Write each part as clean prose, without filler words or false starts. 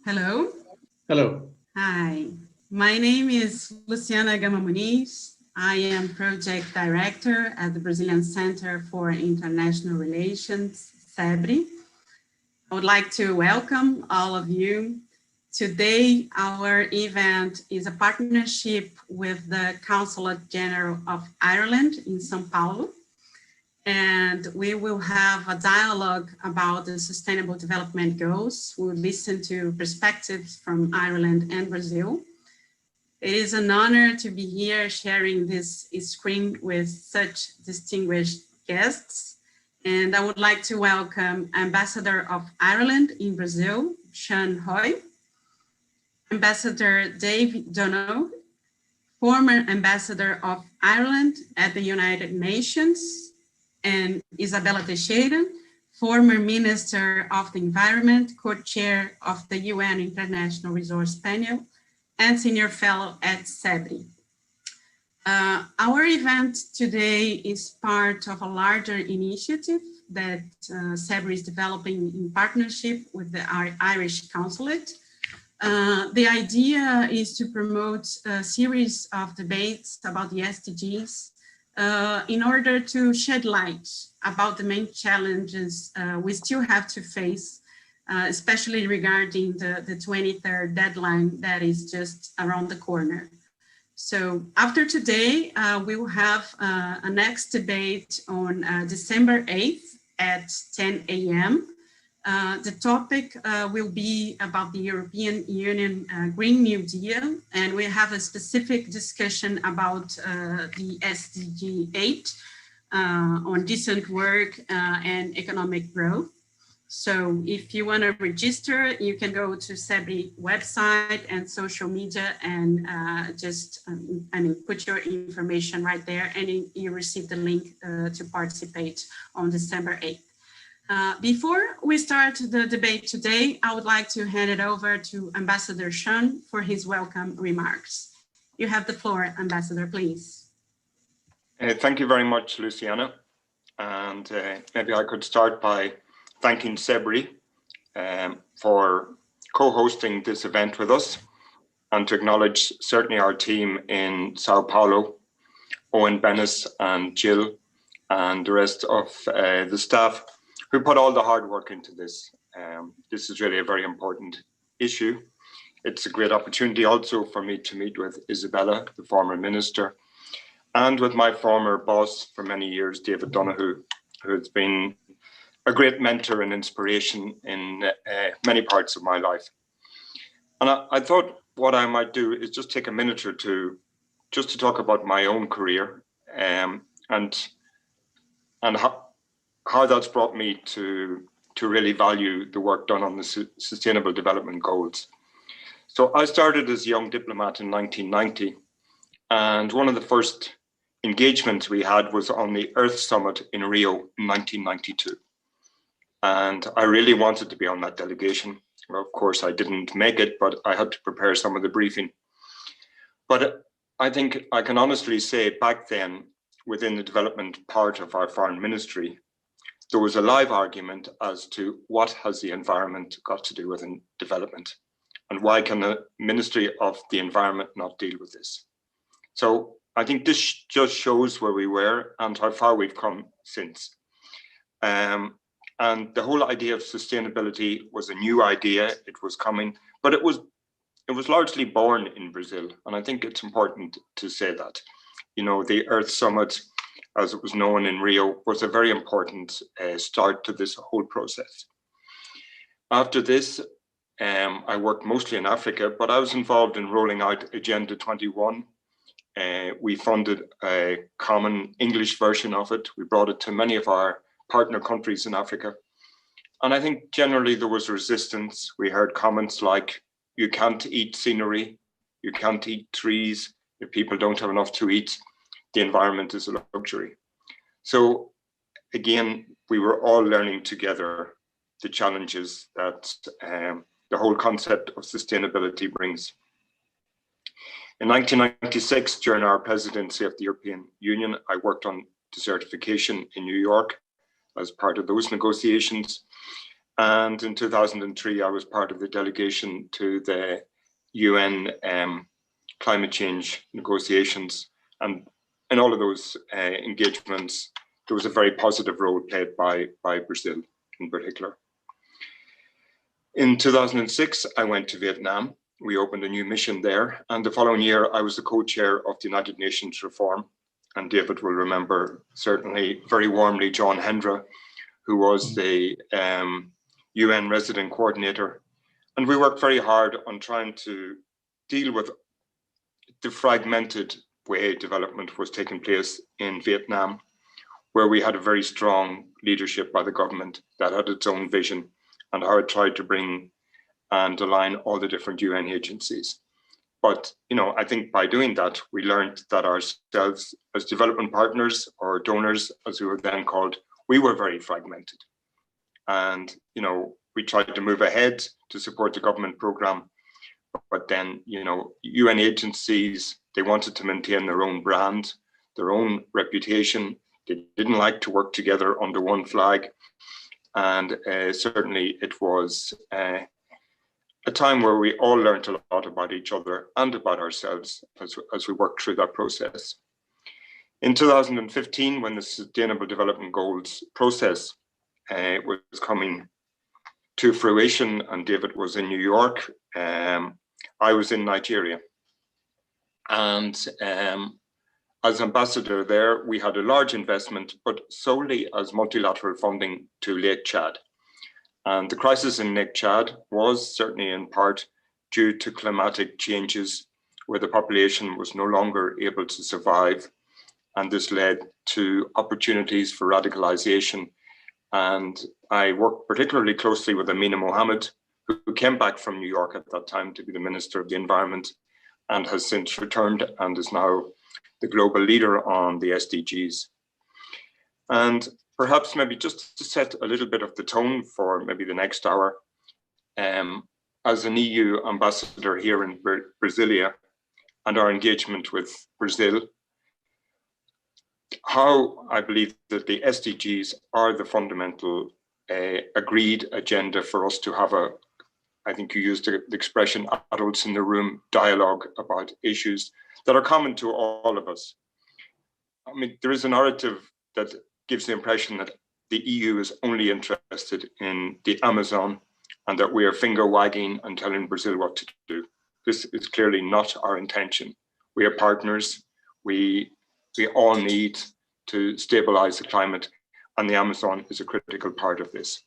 Hello. Hello. Hi, my name is Luciana Gama Muniz. I am Project Director at the Brazilian Center for International Relations, CEBRI. I would like to welcome all of you. Today, our event is a partnership with the Consulate General of Ireland in São Paulo. And we will have a dialogue about the Sustainable Development Goals. We'll listen to perspectives from Ireland and Brazil. It is an honor to be here sharing this screen with such distinguished guests. And I would like to welcome Ambassador of Ireland in Brazil, Seán, Ambassador David Donoghue, former Ambassador of Ireland at the United Nations, and Izabella Teixeira, former Minister of the Environment, co-chair of the UN International Resource Panel, and Senior Fellow at CEBRI. Our event today is part of a larger initiative that CEBRI is developing in partnership with the Irish Consulate. The idea is to promote a series of debates about the SDGs in order to shed light about the main challenges we still have to face, especially regarding the 23rd deadline that is just around the corner. So after today, we will have a next debate on December 8th at 10 a.m. The topic will be about the European Union Green New Deal, and we have a specific discussion about the SDG 8 on decent work and economic growth. So if you want to register, you can go to CEBRI website and social media and put your information right there, and you receive the link to participate on December 8th. Before we start the debate today, I would like to hand it over to Ambassador Seán for his welcome remarks. You have the floor, Ambassador, please. Thank you very much, Luciana. And maybe I could start by thanking CEBRI for co-hosting this event with us, and to acknowledge certainly our team in Sao Paulo, Owen Bennis and Jill, and the rest of the staff who put all the hard work into this. This is really a very important issue. It's a great opportunity also for me to meet with Izabella, the former minister, and with my former boss for many years, David Donoghue, who has been a great mentor and inspiration in many parts of my life. And I thought what I might do is just take a minute or two just to talk about my own career and how that's brought me to really value the work done on the Sustainable Development Goals. So I started as a young diplomat in 1990, and one of the first engagements we had was on the Earth Summit in Rio in 1992. And I really wanted to be on that delegation. Well, of course, I didn't make it, but I had to prepare some of the briefing. But I think I can honestly say back then, within the development part of our foreign ministry, there was a live argument as to what has the environment got to do with development, and why can the Ministry of the Environment not deal with this? So I think this just shows where we were and how far we've come since. And the whole idea of sustainability was a new idea. It was coming, but it was largely born in Brazil. And I think it's important to say that, you know, the Earth Summit, as it was known in Rio, was a very important start to this whole process. After this, I worked mostly in Africa, but I was involved in rolling out Agenda 21. We funded a common English version of it. We brought it to many of our partner countries in Africa. And I think generally there was resistance. We heard comments like, you can't eat scenery, you can't eat trees if people don't have enough to eat. The environment is a luxury. So again, we were all learning together the challenges that the whole concept of sustainability brings. In 1996, during our presidency of the European Union, I worked on desertification in New York as part of those negotiations. And in 2003, I was part of the delegation to the UN climate change negotiations. And in all of those engagements, there was a very positive role played by Brazil in particular. In 2006, I went to Vietnam. We opened a new mission there. And the following year, I was the co-chair of the United Nations Reform. And David will remember certainly very warmly John Hendra, who was the UN resident coordinator. And we worked very hard on trying to deal with the fragmented way development was taking place in Vietnam, where we had a very strong leadership by the government that had its own vision and how it tried to bring and align all the different UN agencies. But, you know, I think by doing that, we learned that ourselves as development partners or donors, as we were then called, we were very fragmented. And, you know, we tried to move ahead to support the government program. But then, you know, UN agencies, they wanted to maintain their own brand, their own reputation. They didn't like to work together under one flag. And certainly it was a time where we all learned a lot about each other and about ourselves as we worked through that process. In 2015, when the Sustainable Development Goals process was coming to fruition and David was in New York, I was in Nigeria. And as ambassador there, we had a large investment, but solely as multilateral funding to Lake Chad. And the crisis in Lake Chad was certainly in part due to climatic changes where the population was no longer able to survive. And this led to opportunities for radicalization. And I worked particularly closely with Amina Mohammed, who came back from New York at that time to be the Minister of the Environment and has since returned and is now the global leader on the SDGs. And perhaps maybe just to set a little bit of the tone for maybe the next hour, as an EU ambassador here in Brasilia and our engagement with Brazil, how I believe that the SDGs are the fundamental agreed agenda for us to have a, I think you used the expression, adults in the room dialogue about issues that are common to all of us. I mean, there is a narrative that gives the impression that the EU is only interested in the Amazon and that we are finger wagging and telling Brazil what to do. This is clearly not our intention. We are partners. We all need to stabilize the climate, and the Amazon is a critical part of this.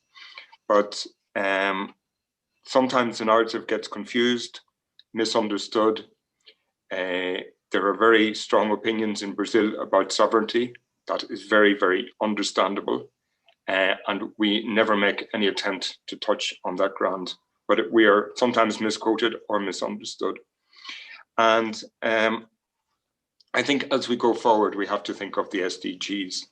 But sometimes the narrative gets confused, misunderstood. There are very strong opinions in Brazil about sovereignty. That is very, very understandable. And we never make any attempt to touch on that ground, but we are sometimes misquoted or misunderstood. And I think as we go forward, we have to think of the SDGs.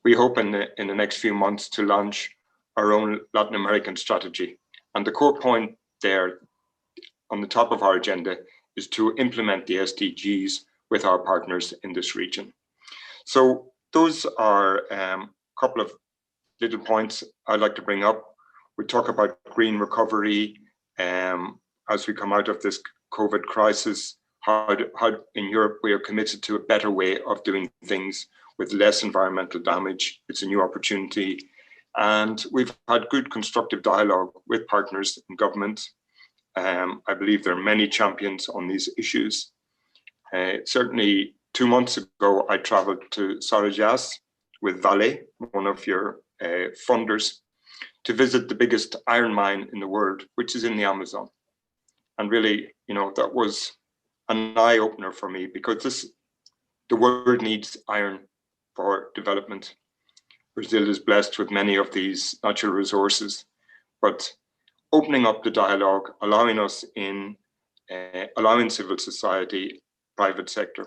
We hope in the next few months to launch our own Latin American strategy. And the core point there on the top of our agenda is to implement the SDGs with our partners in this region. So those are a couple of little points I'd like to bring up. We talk about green recovery as we come out of this COVID crisis, how in Europe we are committed to a better way of doing things with less environmental damage. It's a new opportunity. And we've had good constructive dialogue with partners in government. I believe there are many champions on these issues. Certainly 2 months ago, I traveled to Sarajás with Vale, one of your funders, to visit the biggest iron mine in the world, which is in the Amazon. And really, you know, that was an eye-opener for me because the world needs iron for development. Brazil is blessed with many of these natural resources, but opening up the dialogue, allowing us in, allowing civil society, private sector,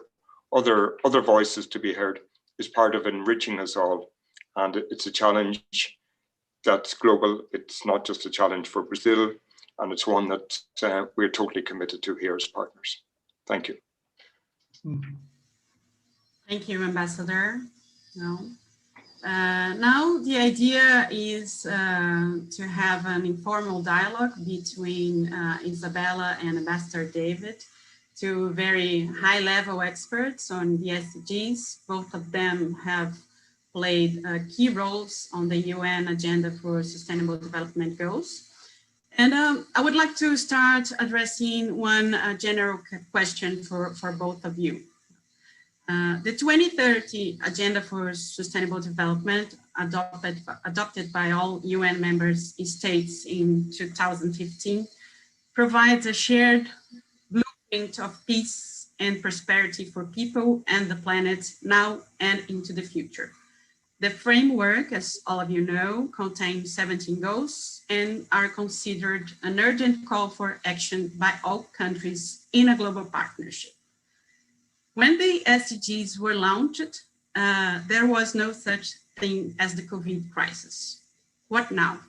other voices to be heard is part of enriching us all. And it's a challenge that's global. It's not just a challenge for Brazil, and it's one that we're totally committed to here as partners. Thank you. Thank you, Ambassador. No. Now the idea is to have an informal dialogue between Izabella and Ambassador David, two very high-level experts on the SDGs. Both of them have played key roles on the UN Agenda for Sustainable Development Goals. And I would like to start addressing one general question for both of you. The 2030 Agenda for Sustainable Development, adopted by all UN member states in 2015, provides a shared blueprint of peace and prosperity for people and the planet now and into the future. The framework, as all of you know, contains 17 goals and are considered an urgent call for action by all countries in a global partnership. When the SDGs were launched, there was no such thing as the COVID crisis. What now?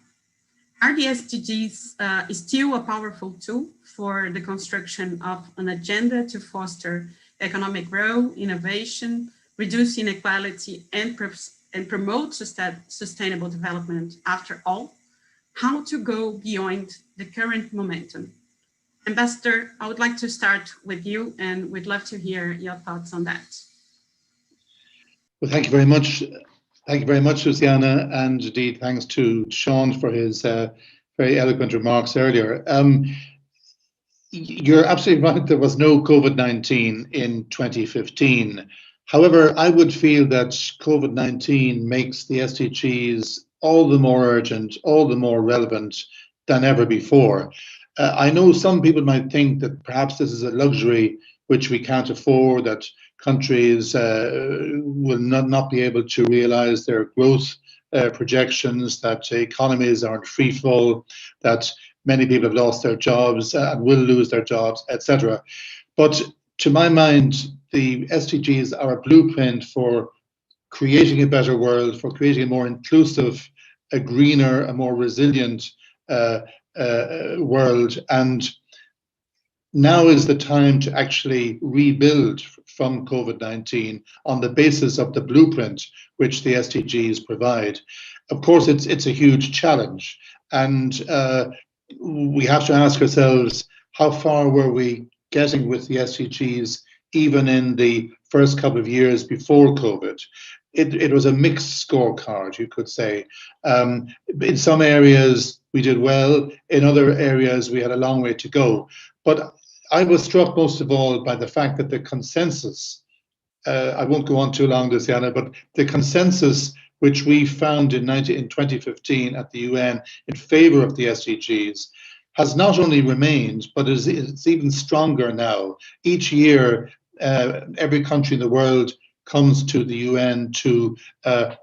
Are the SDGs still a powerful tool for the construction of an agenda to foster economic growth, innovation, reduce inequality, and promote sustainable development after all? How to go beyond the current momentum? Ambassador, I would like to start with you, and we'd love to hear your thoughts on that. Well, thank you very much. Thank you very much, Luciana, and indeed thanks to Seán for his very eloquent remarks earlier. You're absolutely right, there was no COVID-19 in 2015. However, I would feel that COVID-19 makes the SDGs all the more urgent, all the more relevant than ever before. I know some people might think that perhaps this is a luxury which we can't afford, that countries will not be able to realize their growth projections, that economies are in free fall, that many people have lost their jobs and will lose their jobs, etc. But to my mind, the SDGs are a blueprint for creating a better world, for creating a more inclusive, a greener, a more resilient world. And now is the time to actually rebuild from COVID-19 on the basis of the blueprint which the SDGs provide. Of course, it's a huge challenge, and we have to ask ourselves, how far were we getting with the SDGs even in the first couple of years before COVID? It was a mixed scorecard, you could say. In some areas we did well, in other areas we had a long way to go. But I was struck most of all by the fact that the consensus, I won't go on too long, Luciana, but the consensus which we found in 2015 at the UN in favor of the SDGs has not only remained, but it's even stronger now. Each year, every country in the world comes to the UN to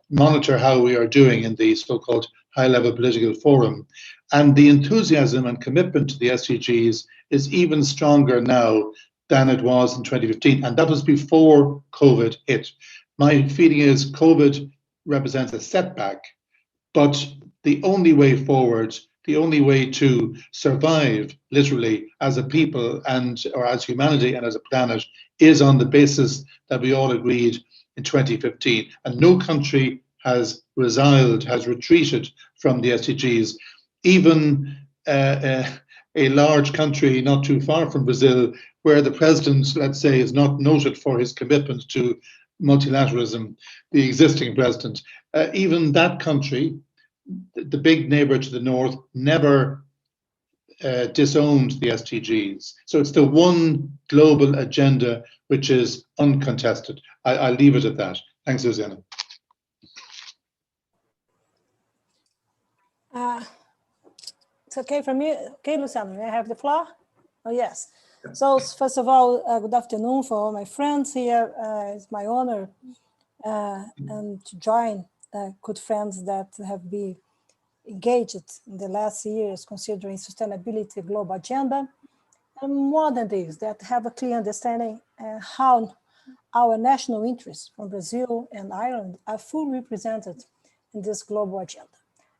monitor how we are doing in the so-called high-level political forum. And the enthusiasm and commitment to the SDGs is even stronger now than it was in 2015. And that was before COVID hit. My feeling is COVID represents a setback, but the only way forward, the only way to survive literally as a people or as humanity and as a planet is on the basis that we all agreed in 2015. And no country has retreated from the SDGs. Even a large country not too far from Brazil, where the president, let's say, is not noted for his commitment to multilateralism, the existing president, even that country, the big neighbor to the north, never disowned the SDGs. So it's the one global agenda which is uncontested. I'll leave it at that. Thanks, Luciana. It's okay for me. Okay, Luciana, may I have the floor? Oh, yes. So first of all, good afternoon for all my friends here. It's my honor and to join good friends that have been engaged in the last years considering sustainability global agenda, and more than this, that have a clear understanding how our national interests from Brazil and Ireland are fully represented in this global agenda.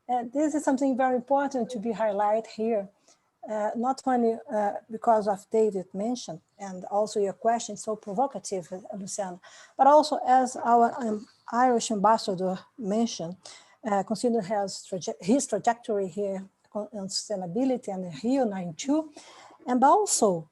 And this is something very important to be highlighted here, not only because of David mentioned, and also your question so provocative, Luciana, but also as Irish ambassador mentioned, considering his trajectory here on sustainability and the Rio 92, and also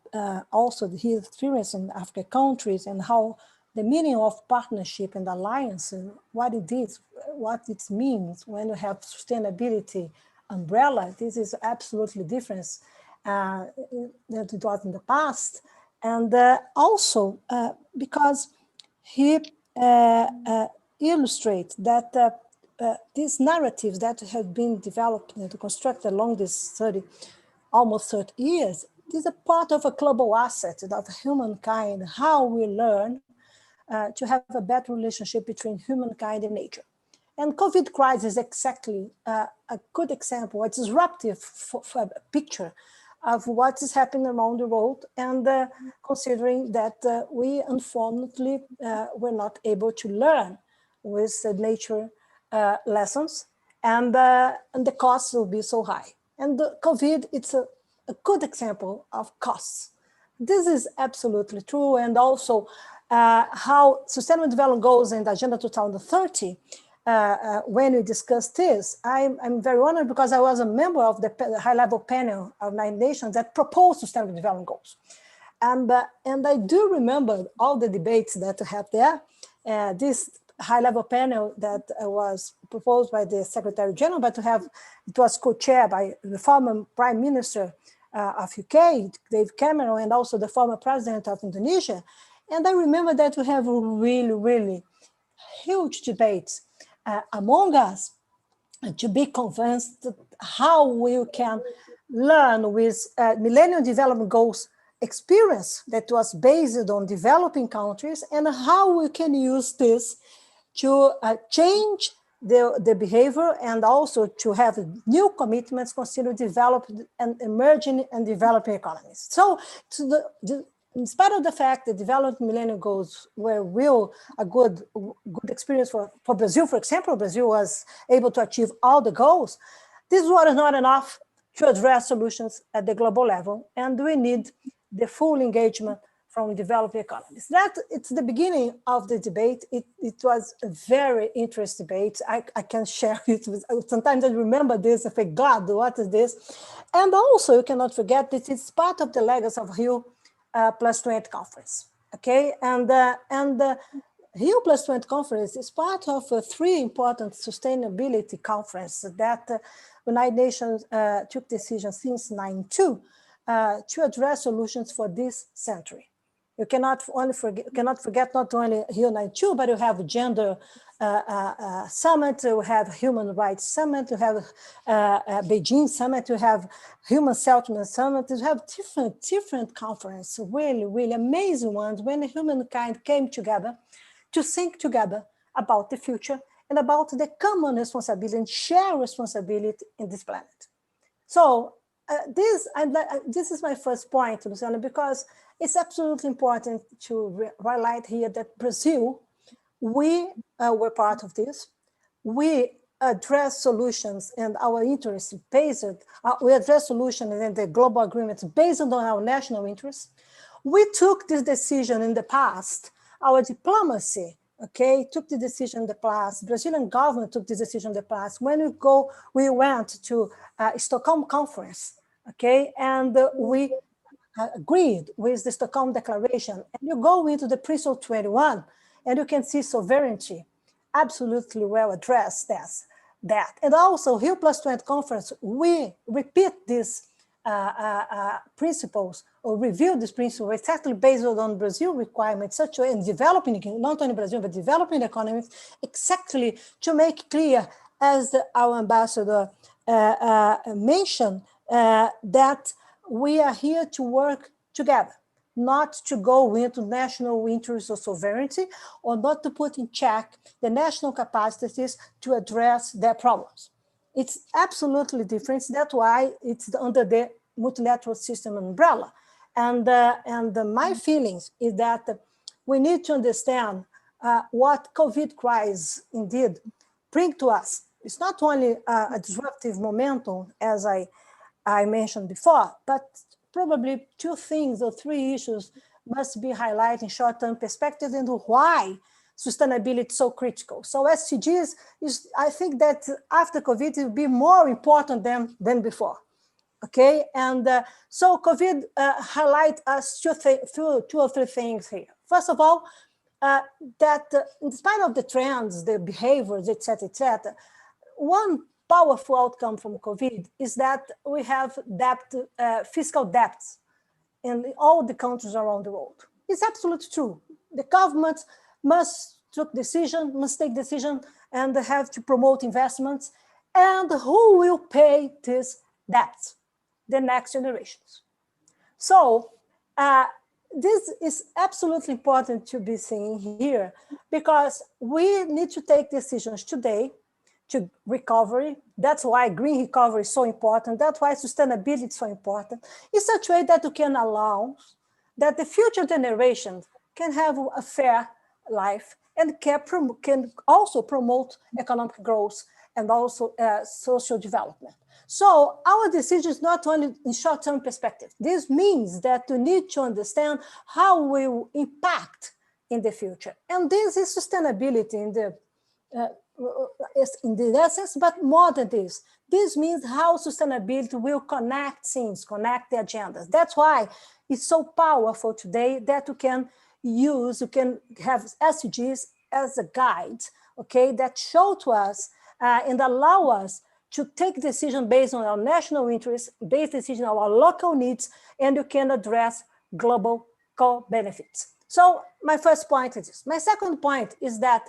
his experience in African countries and how the meaning of partnership and alliance, what it is, what it means when you have sustainability umbrella. This is absolutely different than it was in the past. And also because he illustrates that these narratives that have been developed and constructed along this almost 30 years, this is a part of a global asset of humankind, how we learn to have a better relationship between humankind and nature. And COVID crisis is exactly a good example, a disruptive for a picture of what is happening around the world, and considering that we unfortunately were not able to learn with the nature lessons, and the costs will be so high. And the COVID, it's a good example of costs. This is absolutely true, and also how Sustainable Development Goals and Agenda 2030, when we discussed this, I'm very honored because I was a member of the high-level panel of 9 nations that proposed Sustainable Development Goals. And I do remember all the debates that we had there. This high-level panel that was proposed by the Secretary General, but it was co-chaired by the former Prime Minister of UK, David Cameron, and also the former President of Indonesia. And I remember that we have really, really huge debates among us to be convinced how we can learn with Millennium Development Goals experience that was based on developing countries, and how we can use this to change the behavior, and also to have new commitments consider developed and emerging and developing economies. So in spite of the fact that developed millennium goals were a good experience for Brazil, for example, Brazil was able to achieve all the goals, this was not enough to address solutions at the global level, and we need the full engagement from developing economies. It's the beginning of the debate. It was a very interesting debate. I can share it with, sometimes I remember this, I think, God, what is this? And also you cannot forget that it's part of the legacy of Rio +20 conference, okay? And the Rio +20 conference is part of 3 important sustainability conferences that United Nations took decisions since 1992 to address solutions for this century. You cannot forget not only Rio 92, but you have gender summit, you have human rights summit, you have Beijing summit, you have human settlement summit, you have different conferences, really, really amazing ones when humankind came together to think together about the future and about the common responsibility and shared responsibility in this planet. So this is my first point, Luciana, because it's absolutely important to highlight here that Brazil, we were part of this. We address solutions and our interests based, we address solutions and the global agreements based on our national interests. We took this decision in the past. Our diplomacy, okay, took the decision in the past. Brazilian government took this decision in the past. When we went to Stockholm conference, okay, and we agreed with the Stockholm Declaration, and you go into the Principle 21, and you can see sovereignty absolutely well addressed as that. And also Rio +20 conference, we repeat these principles or review these principles exactly based on Brazil requirements, such as in developing, not only Brazil, but developing economies, exactly to make clear, as our ambassador mentioned, that we are here to work together, not to go into national interests or sovereignty, or not to put in check the national capacities to address their problems. It's absolutely different. That's why it's under the multilateral system umbrella. And my feelings is that we need to understand what COVID crisis indeed bring to us. It's not only a disruptive momentum, as I mentioned before, but probably 2 things or 3 issues must be highlighted in short-term perspective, and why sustainability so critical. So SDGs is, I think that after COVID, it will be more important than before. Okay, and so COVID highlight us two or three things here. First of all, that in spite of the trends, the behaviors, et cetera, one powerful outcome from COVID is that we have debt, fiscal debts in all the countries around the world. It's absolutely true. The government must take decision and have to promote investments. And who will pay this debt? The next generations. So this is absolutely important to be seen here, because we need to take decisions today to recovery. That's why green recovery is so important. That's why sustainability is so important, in such a way that we can allow that the future generations can have a fair life and can also promote economic growth and also social development. So our decision is not only in short-term perspective. This means that we need to understand how we will impact in the future. And this is sustainability in the essence, but more than this. This means how sustainability will connect things, connect the agendas. That's why it's so powerful today that we can have SDGs as a guide, okay, that show to us and allow us to take decisions based on our national interests, based decisions on our local needs, and you can address global co-benefits. So my first point is this. My second point is that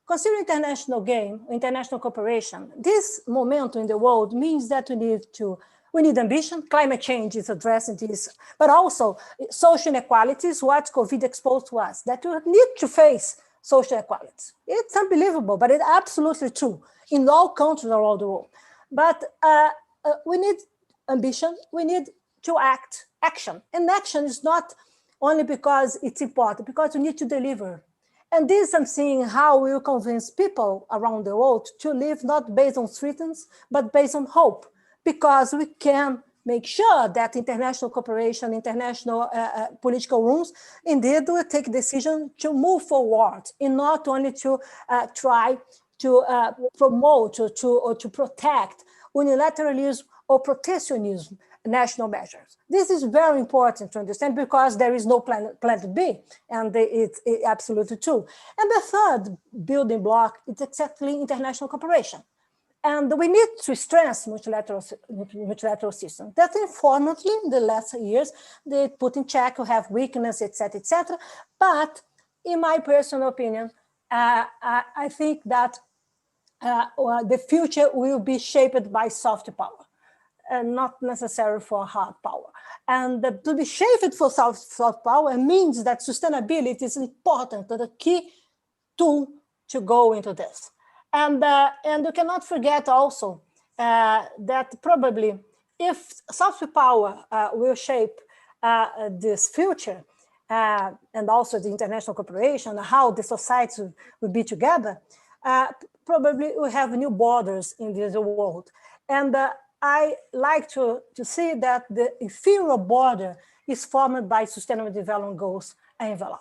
considering international cooperation, this momentum in the world means that we need ambition. Climate change is addressing this, but also social inequalities, what COVID exposed to us, that we need to face social inequalities. It's unbelievable, but it's absolutely true in all countries around the world. But we need ambition, we need to action. And action is not only because it's important, because we need to deliver. And this I'm seeing how we will convince people around the world to live not based on threats, but based on hope, because we can make sure that international cooperation, international political rooms, indeed will take decision to move forward, and not only to try to promote or to protect unilateralism or protectionism national measures. This is very important to understand, because there is no plan B, and it's absolutely true. And the third building block is exactly international cooperation. And we need to strengthen multilateral systems that unfortunately in the last years, they put in check, we have weakness, et cetera. But in my personal opinion, I think that the future will be shaped by soft power, and not necessary for hard power. And to be shaped for soft power means that sustainability is important, the key tool to go into this. And you cannot forget also that probably if soft power will shape this future, and also the international cooperation, how the society will be together, probably we have new borders in this world. And I like to see that the inferior border is formed by Sustainable Development Goals envelope.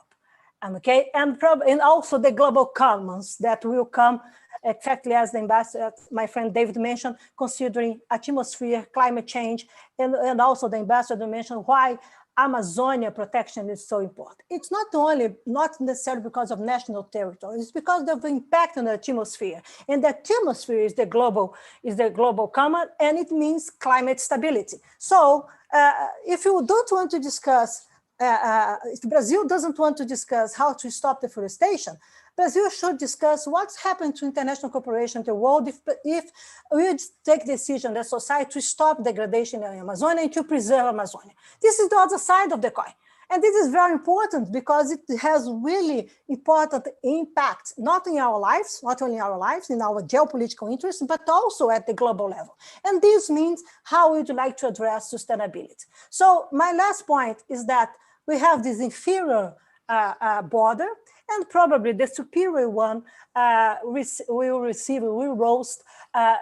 Okay, and also the global commons that will come exactly as the ambassador, my friend David mentioned, considering atmosphere, climate change, and also the ambassador mentioned why Amazonia protection is so important. It's not necessarily because of national territory, it's because of the impact on the atmosphere. And the atmosphere is the global common, and it means climate stability. So if you don't want to discuss, if Brazil doesn't want to discuss how to stop deforestation, Brazil should discuss what's happened to international cooperation in the world if we take decision as society to stop degradation in Amazonia and to preserve Amazonia. This is the other side of the coin. And this is very important because it has really important impact, not in our lives, not only in our lives, in our geopolitical interests, but also at the global level. And this means how would you like to address sustainability? So my last point is that we have this inferior border, and probably the superior one will roast a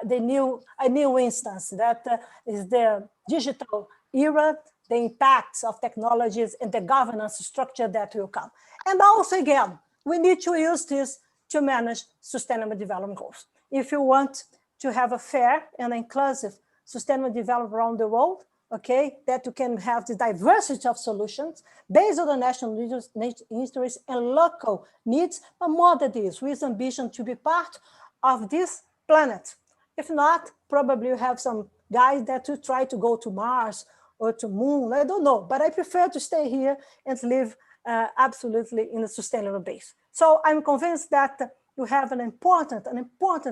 new instance that is the digital era, the impacts of technologies and the governance structure that will come. And also again, we need to use this to manage sustainable development goals. If you want to have a fair and inclusive sustainable development around the world, okay, that you can have the diversity of solutions based on the national interests and local needs, but more than this, with ambition to be part of this planet. If not, probably you have some guys that will try to go to Mars or to Moon, I don't know, but I prefer to stay here and live absolutely in a sustainable base. So I'm convinced that you have an important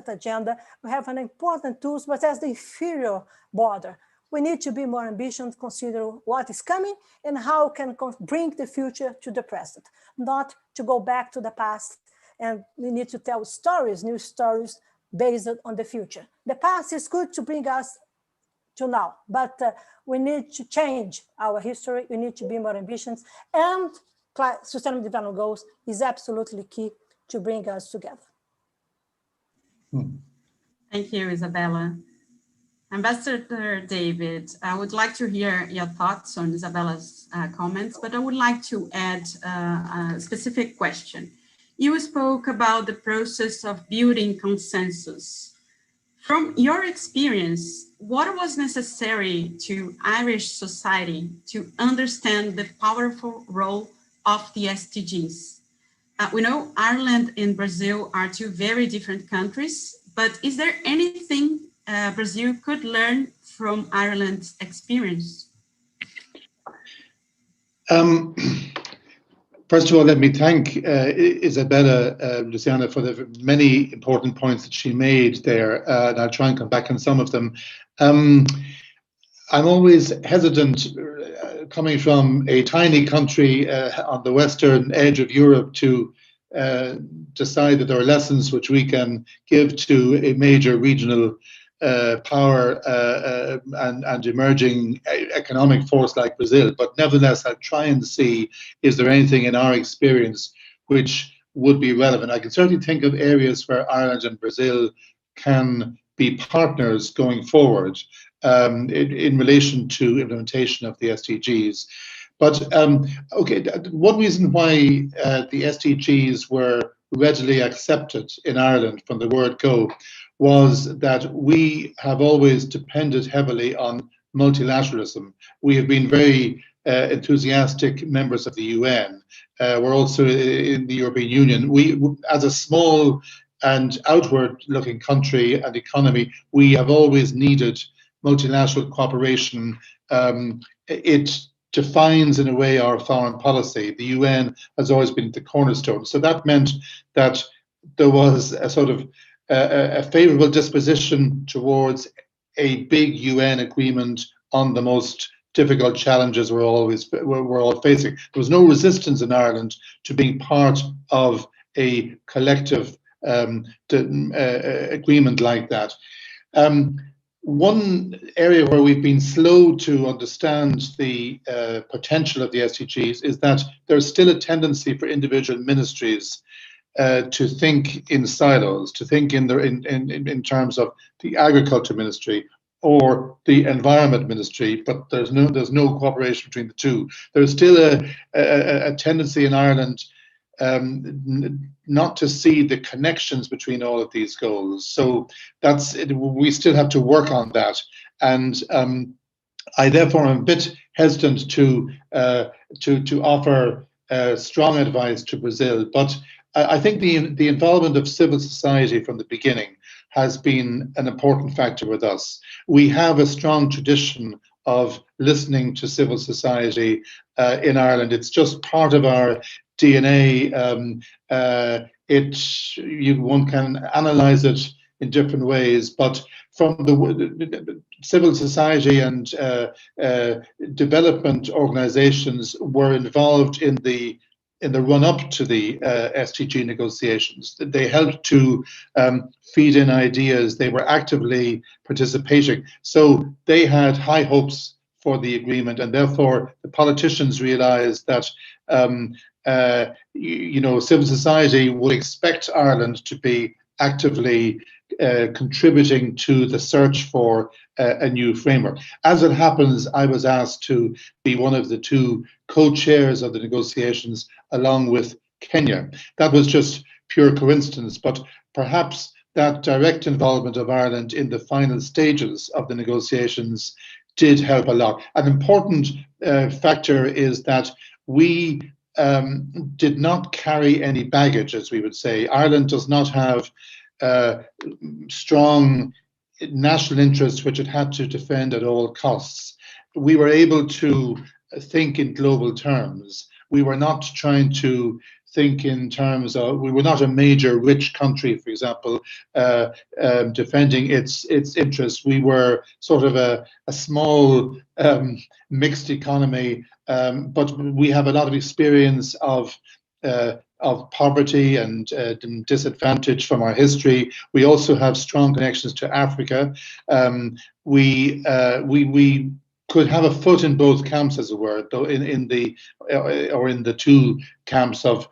agenda, we have an important tools, but as the inferior border, we need to be more ambitious, consider what is coming and how can bring the future to the present, not to go back to the past. And we need to tell stories, new stories based on the future. The past is good to bring us to now, but we need to change our history. We need to be more ambitious, and sustainable development goals is absolutely key to bring us together. Thank you, Izabella. Ambassador David, I would like to hear your thoughts on Isabella's comments, but I would like to add a specific question. You spoke about the process of building consensus. From your experience, what was necessary to Irish society to understand the powerful role of the SDGs? We know Ireland and Brazil are two very different countries, but is there anything Brazil could learn from Ireland's experience? First of all, let me thank Izabella, Luciana, for the many important points that she made there, and I'll try and come back on some of them. I'm always hesitant coming from a tiny country on the western edge of Europe to decide that there are lessons which we can give to a major regional power and emerging economic force like Brazil. But nevertheless, I'll try and see, is there anything in our experience which would be relevant? I can certainly think of areas where Ireland and Brazil can be partners going forward in relation to implementation of the SDGs. But okay, one reason why the SDGs were readily accepted in Ireland from the word go was that we have always depended heavily on multilateralism. We have been very enthusiastic members of the UN. We're also in the European Union. We, as a small and outward-looking country and economy, we have always needed multilateral cooperation. It defines, in a way, our foreign policy. The UN has always been the cornerstone. So that meant that there was a sort of a favorable disposition towards a big UN agreement on the most difficult challenges we're all facing. There was no resistance in Ireland to being part of a collective agreement like that. One area where we've been slow to understand the potential of the SDGs is that there's still a tendency for individual ministries to think in silos, to think in terms of the agriculture ministry or the environment ministry, but there's no cooperation between the two. There's still a tendency in Ireland not to see the connections between all of these goals. So we still have to work on that. And I therefore am a bit hesitant to offer strong advice to Brazil, but I think the involvement of civil society from the beginning has been an important factor with us. We have a strong tradition of listening to civil society in Ireland. It's just part of our DNA. One can analyze it in different ways, but from the civil society and development organizations were involved in the run-up to the SDG negotiations. They helped to feed in ideas. They were actively participating. So they had high hopes for the agreement, and therefore the politicians realized that civil society would expect Ireland to be actively contributing to the search for a new framework. As it happens, I was asked to be one of the two co-chairs of the negotiations, along with Kenya. That was just pure coincidence, but perhaps that direct involvement of Ireland in the final stages of the negotiations did help a lot. An important factor is that we did not carry any baggage, as we would say. Ireland does not have strong national interests which it had to defend at all costs. We were able to think in global terms. We were not trying to think in terms of, we were not a major rich country, for example, defending its interests. We were sort of a small mixed economy, but we have a lot of experience of poverty and disadvantage from our history. We also have strong connections to Africa. We could have a foot in both camps, as it were, though in the two camps of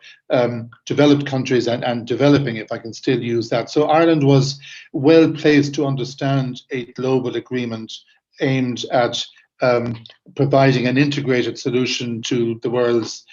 developed countries and developing, if I can still use that. So Ireland was well placed to understand a global agreement aimed at providing an integrated solution to the world's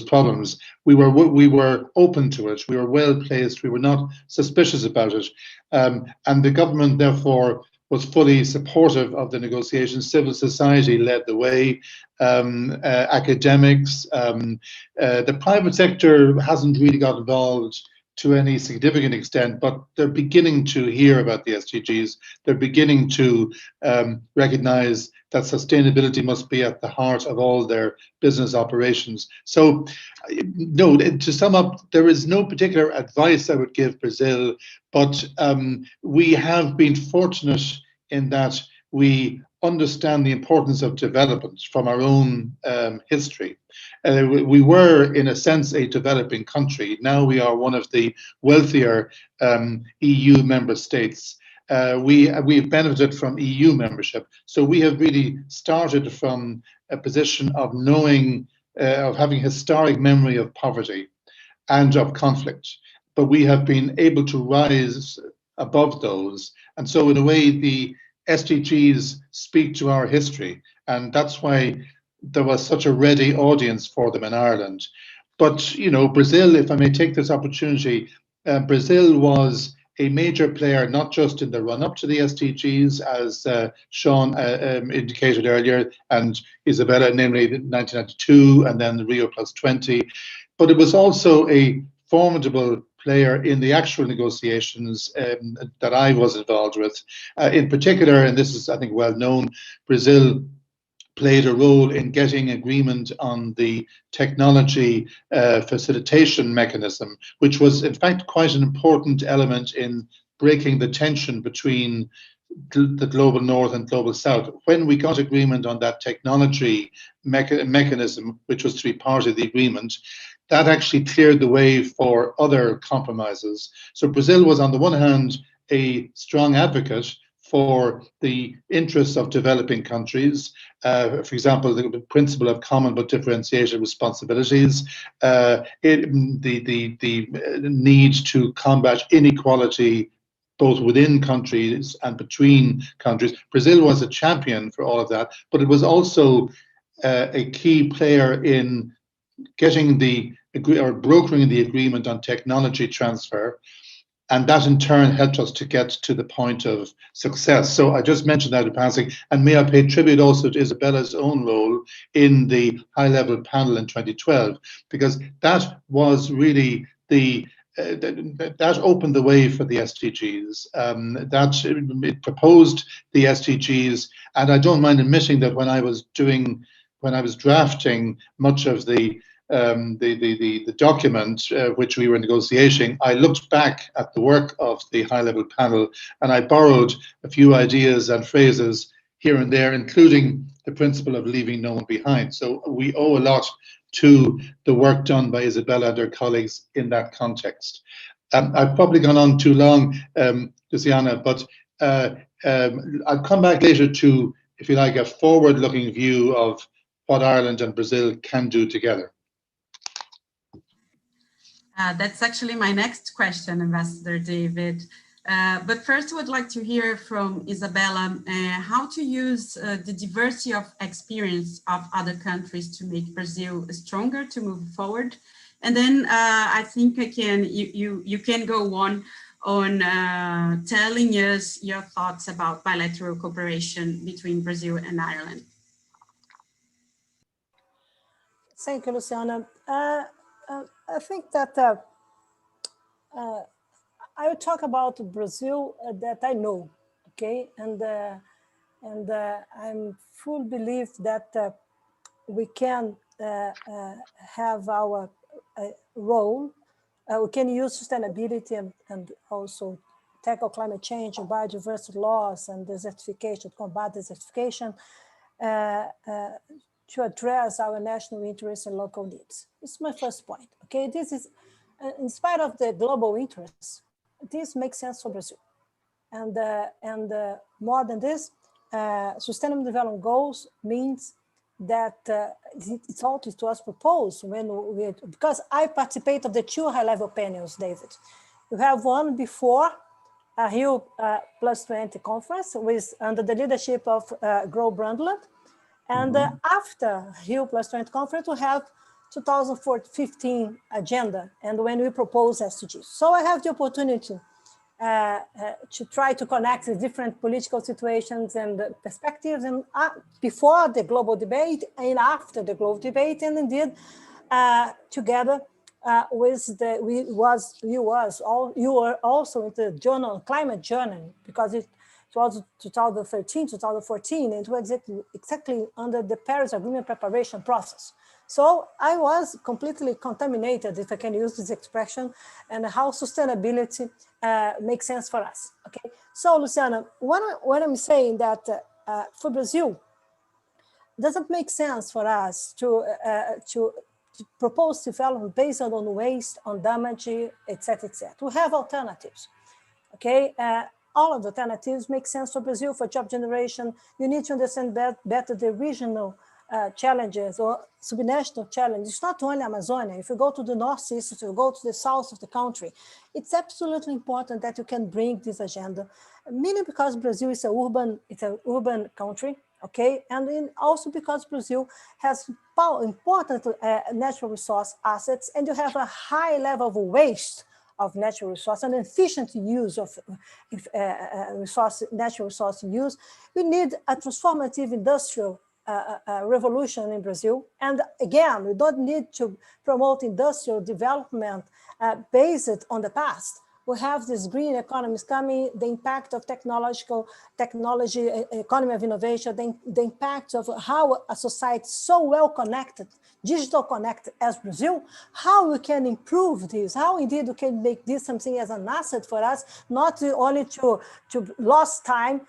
problems. We were open to it. We were well placed. We were not suspicious about it, and the government therefore was fully supportive of the negotiations. Civil society led the way, academics. The private sector hasn't really got involved to any significant extent, but they're beginning to hear about the SDGs. They're beginning to recognize that sustainability must be at the heart of all their business operations. So, no, to sum up, there is no particular advice I would give Brazil, but we have been fortunate in that we understand the importance of development from our own history. We were, in a sense, a developing country. Now we are one of the wealthier EU member states. We've benefited from EU membership. So we have really started from a position of knowing, of having historic memory of poverty and of conflict. But we have been able to rise above those. And so in a way, the SDGs speak to our history. And that's why there was such a ready audience for them in Ireland. But, you know, Brazil, if I may take this opportunity, Brazil was a major player, not just in the run-up to the SDGs, as Seán indicated earlier, and Izabella, namely 1992, and then the Rio +20, but it was also a formidable player in the actual negotiations that I was involved with. In particular, and this is, I think, well known, Brazil played a role in getting agreement on the technology facilitation mechanism, which was in fact quite an important element in breaking the tension between the global north and global south. When we got agreement on that technology mechanism, which was to be part of the agreement, that actually cleared the way for other compromises. So Brazil was, on the one hand, a strong advocate for the interests of developing countries. For example, the principle of common but differentiated responsibilities, the need to combat inequality both within countries and between countries. Brazil was a champion for all of that, but it was also a key player in getting brokering the agreement on technology transfer. And that in turn helped us to get to the point of success. So I just mentioned that in passing, and may I pay tribute also to Izabella's own role in the high-level panel in 2012, because that was really that opened the way for the SDGs. It proposed the SDGs, and I don't mind admitting that when I was drafting much of the document which we were negotiating, I looked back at the work of the high-level panel and I borrowed a few ideas and phrases here and there, including the principle of leaving no one behind. So we owe a lot to the work done by Izabella and her colleagues in that context. I've probably gone on too long, Luciana, but I'll come back later to, if you like, a forward-looking view of what Ireland and Brazil can do together. That's actually my next question, Ambassador David. But first, I would like to hear from Izabella how to use the diversity of experience of other countries to make Brazil stronger to move forward, And then I think you can go on telling us your thoughts about bilateral cooperation between Brazil and Ireland. Thank you, Luciana. I think that I will talk about Brazil that I know, okay? And I'm full belief that we can have our role. We can use sustainability and also tackle climate change and biodiversity loss and desertification, combat desertification, to address our national interests and local needs. This is my first point, okay? This is, in spite of the global interests, this makes sense for Brazil. And more than this, Sustainable Development Goals means that it's always to us proposed when because I participate of the 2 high-level panels, David. You have one before a Rio +20 conference under the leadership of Gro Brundtland. And after Rio +20 conference, we have 2015 agenda, and when we propose SDGs. So I have the opportunity to try to connect the different political situations and perspectives, and before the global debate and after the global debate, and indeed together with you were also in the journal, climate journal, because it was 2013, 2014, and it was exactly under the Paris Agreement preparation process. So I was completely contaminated, if I can use this expression, and how sustainability makes sense for us. Okay. So Luciana, when I'm saying that for Brazil, does it make sense for us to propose development based on waste, on damage, etc., etc.? We have alternatives. Okay. All of the alternatives make sense for Brazil, for job generation. You need to understand better the regional challenges or subnational challenges. It's not only Amazonia. If you go to the northeast, if you go to the south of the country, it's absolutely important that you can bring this agenda, mainly because Brazil is an urban country, okay, and also because Brazil has important natural resource assets, and you have a high level of waste of natural resource and efficient use of natural resource use. We need a transformative industrial revolution in Brazil. And again, we don't need to promote industrial development based on the past. We have these green economies coming, the impact of technology, economy of innovation, the impact of how a society so well connected, digital connected as Brazil, how we can improve this, how indeed we can make this something as an asset for us, not only to lost time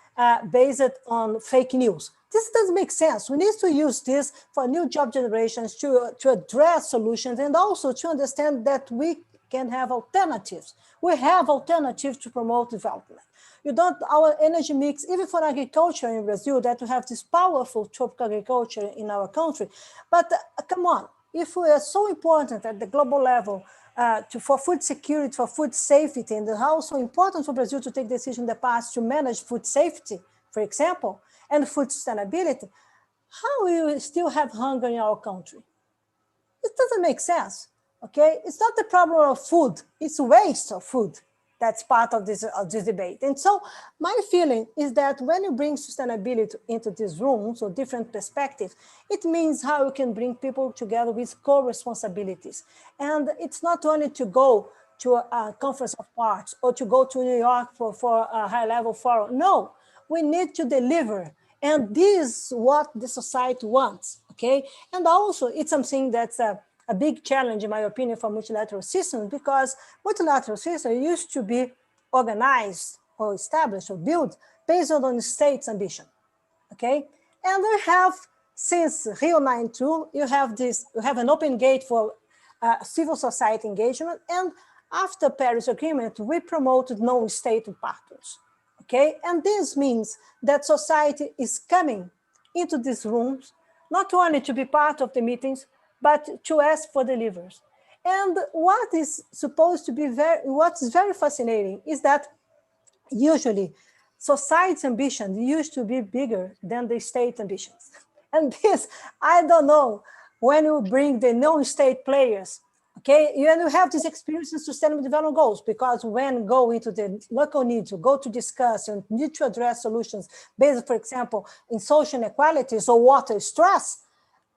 based on fake news. This doesn't make sense. We need to use this for new job generations, to address solutions, and also to understand that we can have alternatives. We have alternatives to promote development. Our energy mix, even for agriculture in Brazil, that we have this powerful tropical agriculture in our country. But come on, if we are so important at the global level for food security, for food safety, and also important for Brazil to take decisions in the past to manage food safety, for example, and food sustainability, how will we still have hunger in our country? It doesn't make sense, okay? It's not the problem of food, it's waste of food that's part of this debate. And so my feeling is that when you bring sustainability into these rooms or different perspectives, it means how you can bring people together with co-responsibilities. And it's not only to go to a conference of parts or to go to New York for a high-level forum. No, we need to deliver. And this is what the society wants, okay? And also it's something that's a big challenge, in my opinion, for multilateral systems, because multilateral systems used to be organized or established or built based on the state's ambition, okay? And we have, since Rio 92, you have an open gate for civil society engagement, and after Paris Agreement, we promoted non-state partners. Okay, and this means that society is coming into these rooms, not only to be part of the meetings, but to ask for deliveries. And what is supposed to be what is very fascinating is that usually society's ambition used to be bigger than the state ambitions. And this, I don't know, when you bring the non-state players, Okay, and you have this experience in Sustainable Development Goals, because when go into the local needs, you go to discuss and need to address solutions based, for example, in social inequalities or water stress,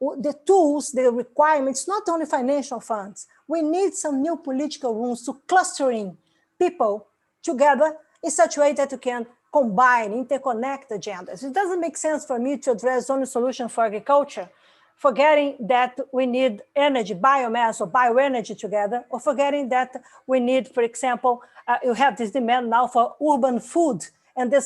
the tools, the requirements, not only financial funds, we need some new political rules to clustering people together in such a way that you can combine, interconnect agendas. It doesn't make sense for me to address only solution for agriculture, forgetting that we need energy, biomass or bioenergy together, or forgetting that we need, for example, you have this demand now for urban food, and the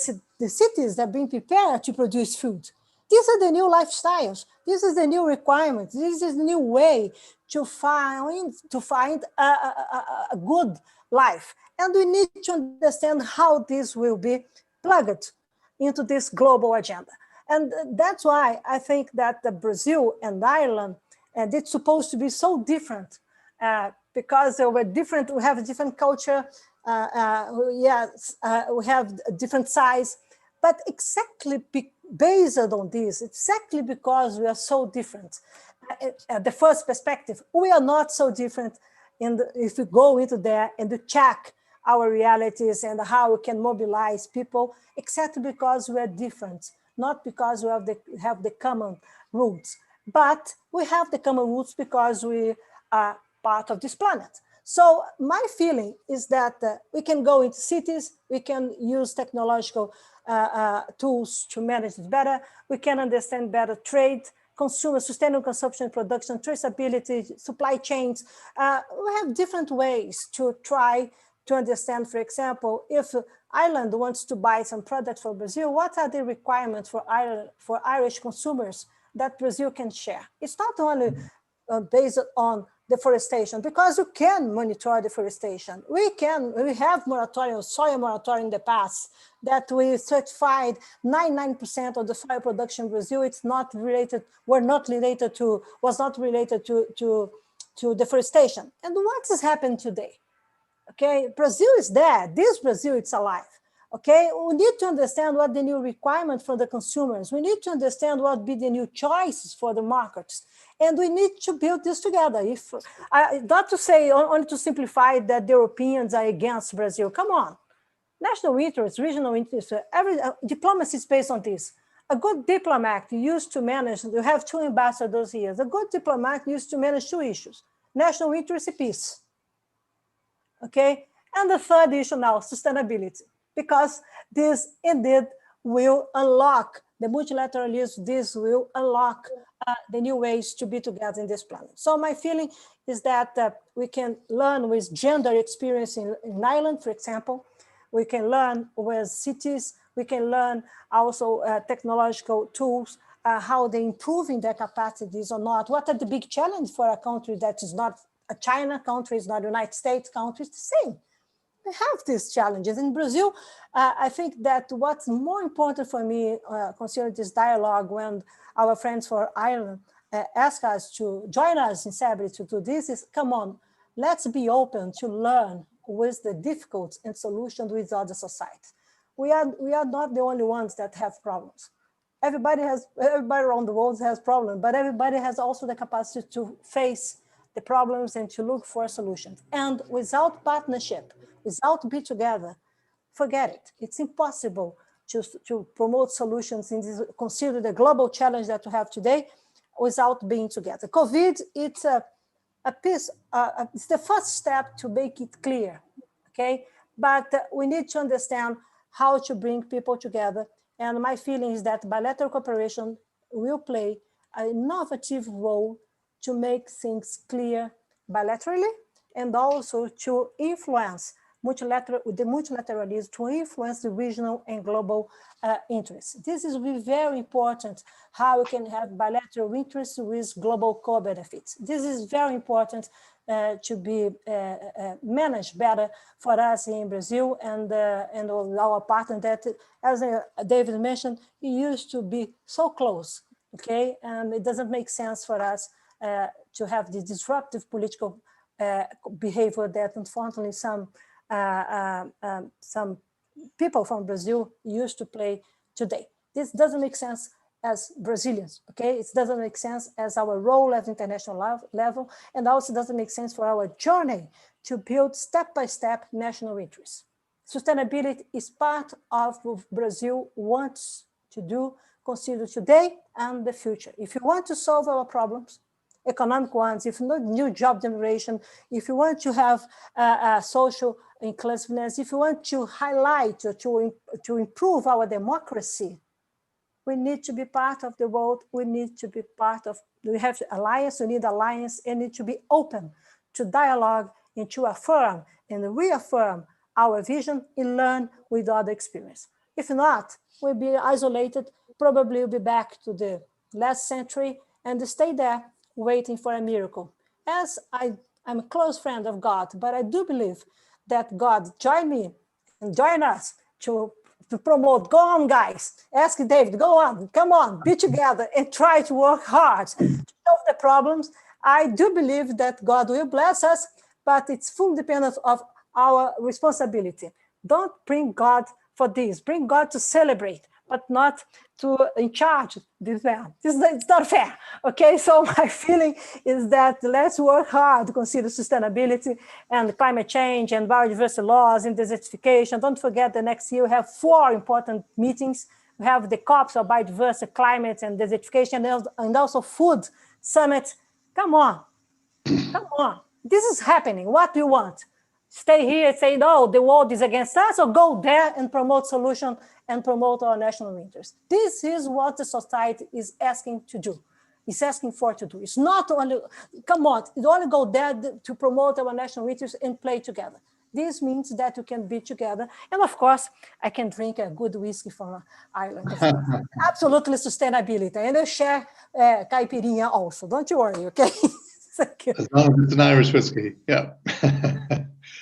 cities are being prepared to produce food. These are the new lifestyles. This is the new requirements. This is the new way to find a good life. And we need to understand how this will be plugged into this global agenda. And that's why I think that Brazil and Ireland, and it's supposed to be so different because we're different, we have a different culture, we have a different size, but exactly based on this, exactly because we are so different. The first perspective, we are not so different if we go into there and to check our realities and how we can mobilize people, except because we are different. Not because we have the common roots, but we have the common roots because we are part of this planet. So my feeling is that we can go into cities, we can use technological tools to manage it better, we can understand better trade, consumer, sustainable consumption, production, traceability, supply chains. We have different ways to try to understand, for example, if Ireland wants to buy some product from Brazil, what are the requirements for Irish consumers that Brazil can share? It's not only based on deforestation, because you can monitor deforestation. We have moratorium, soil moratorium in the past that we certified 99% of the soil production in Brazil. It's not related, was not related to deforestation. And what has happened today? Okay, Brazil is there. This Brazil, it's alive. Okay, we need to understand what the new requirement for the consumers. We need to understand what be the new choices for the markets, and we need to build this together. If not to say only to simplify that the Europeans are against Brazil. Come on, national interests, regional interests. Every diplomacy is based on this. A good diplomat used to manage. You have two ambassadors here. A good diplomat used to manage two issues: national interest and peace. Okay, and the third issue now, sustainability, because this indeed will unlock the multilateralism, this will unlock the new ways to be together in this planet. So my feeling is that we can learn with gender experience in Ireland, for example, we can learn with cities, we can learn also technological tools, how they're improving their capacities or not, what are the big challenges for a country that is not a China country, is not a United States country, it's the same. We have these challenges. In Brazil, I think that what's more important for me, considering this dialogue, when our friends for Ireland ask us to join us in CEBRI to do this, is come on, let's be open to learn with the difficulties and solutions with other societies. We are not the only ones that have problems. Everybody around the world has problems, but everybody has also the capacity to face the problems and to look for solutions. And without partnership, without be together, forget it. It's impossible to promote solutions in this, consider the global challenge that we have today without being together. COVID, it's a piece, it's the first step to make it clear, okay? But we need to understand how to bring people together. And my feeling is that bilateral cooperation will play an innovative role to make things clear bilaterally, and also to influence the multilateralism, to influence the regional and global interests. This is very important, how we can have bilateral interests with global co-benefits. This is very important to be managed better for us in Brazil and our partner that, as David mentioned, it used to be so close, okay? And it doesn't make sense for us to have the disruptive political behavior that unfortunately some people from Brazil used to play today. This doesn't make sense as Brazilians, okay? It doesn't make sense as our role at international level, and also doesn't make sense for our journey to build step-by-step national interests. Sustainability is part of what Brazil wants to do, consider today and the future. If you want to solve our problems, economic ones, if not new job generation, if you want to have social inclusiveness, if you want to highlight or to improve our democracy, we need to be part of the world. We need to be part of, we have alliance, we need alliance, and need to be open to dialogue and to affirm and reaffirm our vision and learn with other experience. If not, we'll be isolated, probably we'll be back to the last century and stay there waiting for a miracle. As I'm a close friend of God, but I do believe that God joined me and join us to promote. Go on, guys. Ask David, go on, come on, be together and try to work hard to solve the problems. I do believe that God will bless us, but it's full dependence of our responsibility. Don't bring God for this. Bring God to celebrate, but not to in charge this man. It's not fair. Okay, so my feeling is that let's work hard to consider sustainability and climate change and biodiversity laws and desertification. Don't forget that next year we have 4 important meetings. We have the COPs of biodiversity, climate and desertification, and also food summit. Come on, come on. This is happening. What do you want? Stay here and say, no, the world is against us, or go there and promote solution and promote our national interests. This is what the society is asking to do. It's asking for to do. It's not only, come on, you only go there to promote our national interests and play together. This means that you can be together. And of course, I can drink a good whiskey from Ireland. Absolutely sustainability. And I share caipirinha also. Don't you worry, okay? Thank you. As long as it's an Irish whiskey, yeah.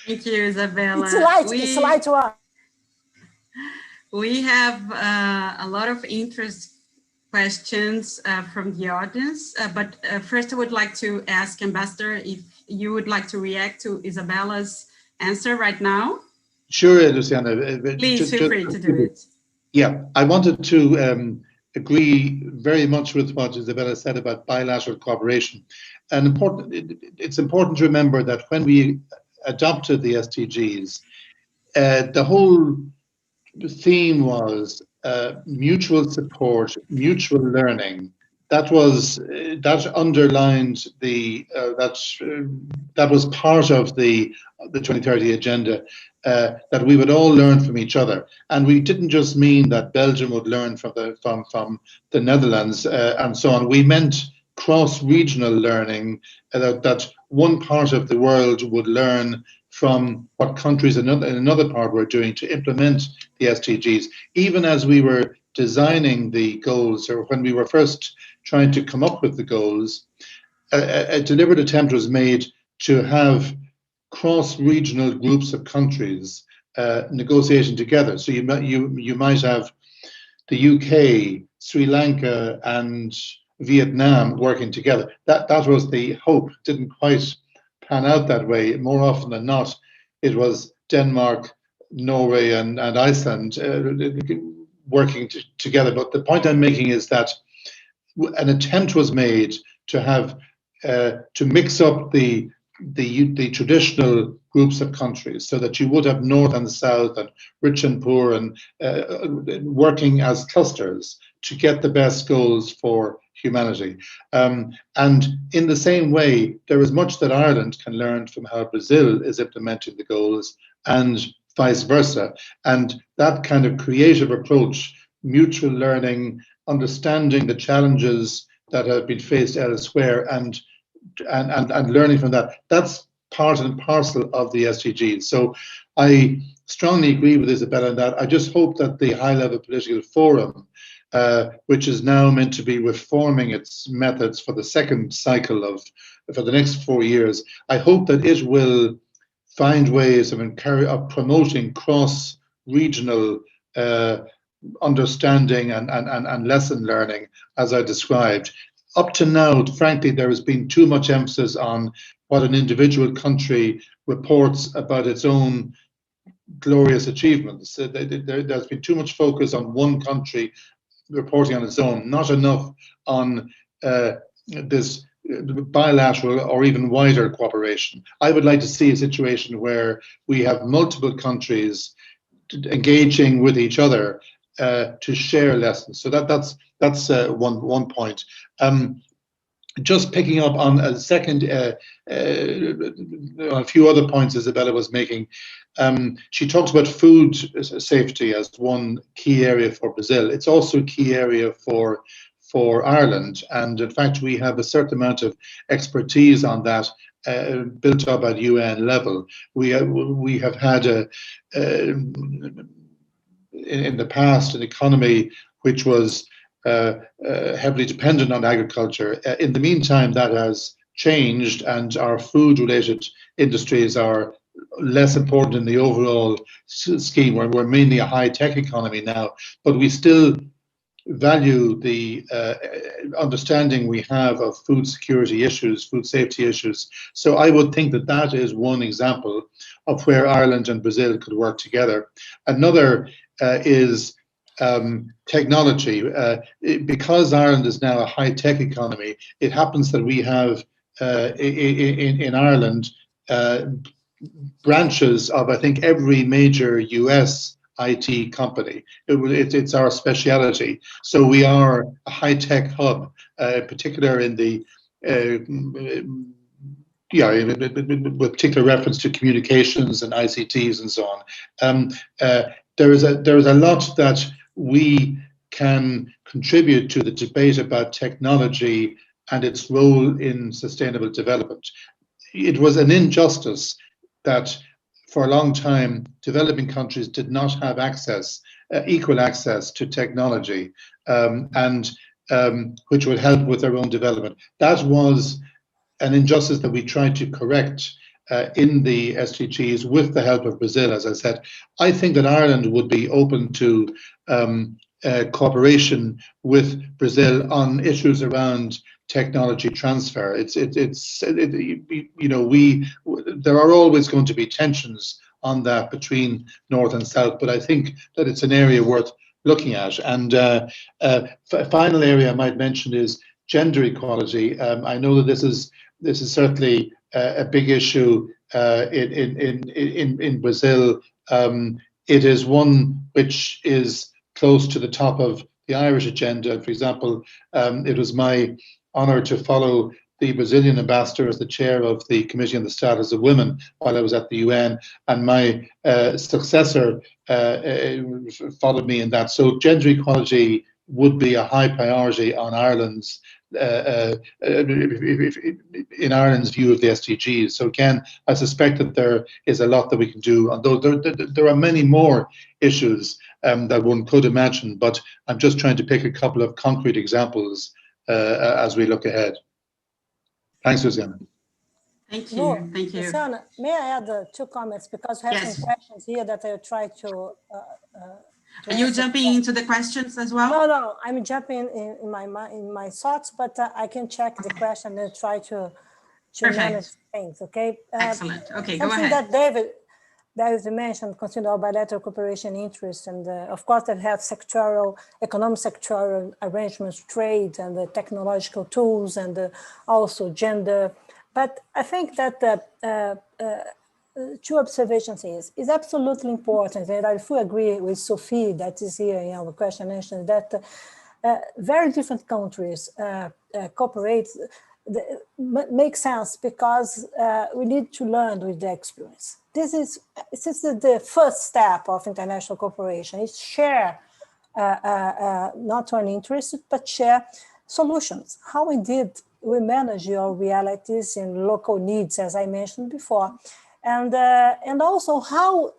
Thank you, Izabella. It's light to us. We have a lot of questions from the audience, but first I would like to ask Ambassador if you would like to react to Isabella's answer right now. Sure, Luciana. Please feel free to do it. Yeah, I wanted to agree very much with what Izabella said about bilateral cooperation. And it's important to remember that when we adopted the SDGs, the whole theme was mutual support, mutual learning. That underlined that was part of the 2030 agenda, that we would all learn from each other. And we didn't just mean that Belgium would learn from the Netherlands and so on. We meant cross-regional learning, that one part of the world would learn from what countries in another part were doing to implement the SDGs. Even as we were designing the goals, or when we were first trying to come up with the goals, a deliberate attempt was made to have cross-regional groups of countries negotiating together. So you might have the UK, Sri Lanka, and Vietnam working together. That was the hope. Didn't quite pan out that way. More often than not, it was Denmark, Norway, and Iceland working together. But the point I'm making is that an attempt was made to have to mix up the traditional groups of countries, so that you would have North and South and rich and poor, and working as clusters to get the best goals for humanity. And in the same way, there is much that Ireland can learn from how Brazil is implementing the goals, and vice versa. And that kind of creative approach, mutual learning, understanding the challenges that have been faced elsewhere, and learning from that, that's part and parcel of the SDGs. So I strongly agree with Izabella in that. I just hope that the high-level political forum, which is now meant to be reforming its methods for the second cycle for the next 4 years, I hope that it will find ways of promoting cross-regional understanding and lesson learning, as I described. Up to now, frankly, there has been too much emphasis on what an individual country reports about its own glorious achievements. There's been too much focus on one country reporting on its own, not enough on this bilateral or even wider cooperation. I would like to see a situation where we have multiple countries engaging with each other to share lessons. So that's one point. Just picking up on a second, a few other points Izabella was making. She talks about food safety as one key area for Brazil. It's also a key area for Ireland, and in fact we have a certain amount of expertise on that built up at UN level. We have had in the past an economy which was heavily dependent on agriculture. In the meantime, that has changed, and our food-related industries are less important in the overall scheme. We're mainly a high-tech economy now, but we still value the understanding we have of food security issues, food safety issues. So I would think that that is one example of where Ireland and Brazil could work together. Another is technology. Because Ireland is now a high-tech economy, it happens that we have in Ireland branches of, I think, every major US IT company. It's our speciality. So we are a high-tech hub, particular in the with particular reference to communications and ICTs and so on. There is a lot that we can contribute to the debate about technology and its role in sustainable development. It was an injustice that for a long time developing countries did not have access, equal access to technology, and which would help with their own development. That was an injustice that we tried to correct in the SDGs with the help of Brazil, as I said. I think that Ireland would be open to cooperation with Brazil on issues around technology transfer. There are always going to be tensions on that between North and South, but I think that it's an area worth looking at. And final area I might mention is gender equality. I know that this is certainly a big issue in Brazil. It is one which is close to the top of the Irish agenda. For example, it was my honor to follow the Brazilian ambassador as the chair of the Committee on the Status of Women while I was at the UN, and my successor followed me in that. So gender equality would be a high priority on Ireland's in Ireland's view of the SDGs. So again, I suspect that there is a lot that we can do, although there are many more issues that one could imagine, but I'm just trying to pick a couple of concrete examples as we look ahead. Thanks, Luciana. Thank you. Thank you. Luciana, may I add 2 comments, because we have some questions here that I'll try to are you jumping into the questions as well? No, I'm jumping in my thoughts, but I can check the question and try to manage things, okay? Excellent. Okay, go something ahead. That David mentioned, consider our bilateral cooperation interests, and of course that have economic sectoral arrangements, trade, and the technological tools, and also gender. But I think that 2 observations is absolutely important, and I fully agree with Sophie that is here in our question mentioned that very different countries cooperate. Makes sense because we need to learn with the experience. This is the first step of international cooperation. It's share not only interests but share solutions. How we manage your realities and local needs, as I mentioned before. And also how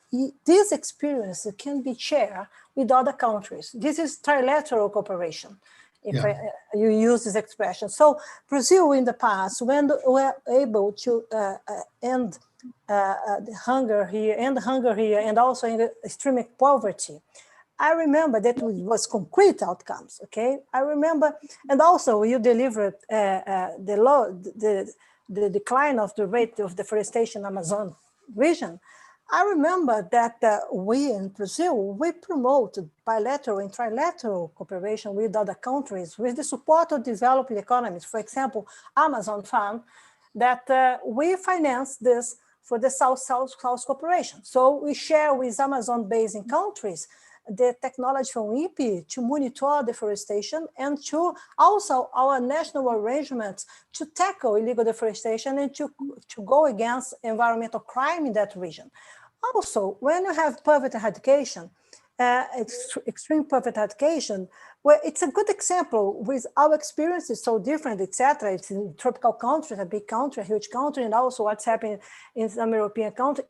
this experience can be shared with other countries. This is trilateral cooperation, if you use this expression. So Brazil in the past, when we were able to end hunger here, and also in the extreme poverty, I remember that it was concrete outcomes, okay? I remember, and also you delivered the decline of the rate of deforestation in Amazon region. I remember that we in Brazil, we promoted bilateral and trilateral cooperation with other countries with the support of developing economies. For example, Amazon Fund, that we finance this for the South-South cooperation. So we share with Amazon-based countries the technology from IPI to monitor deforestation and to also our national arrangements to tackle illegal deforestation and to go against environmental crime in that region. Also, when you have poverty eradication, extreme poverty eradication, well, it's a good example with our experiences so different, etc. It's in tropical countries, a big country, a huge country, and also what's happening in some European countries,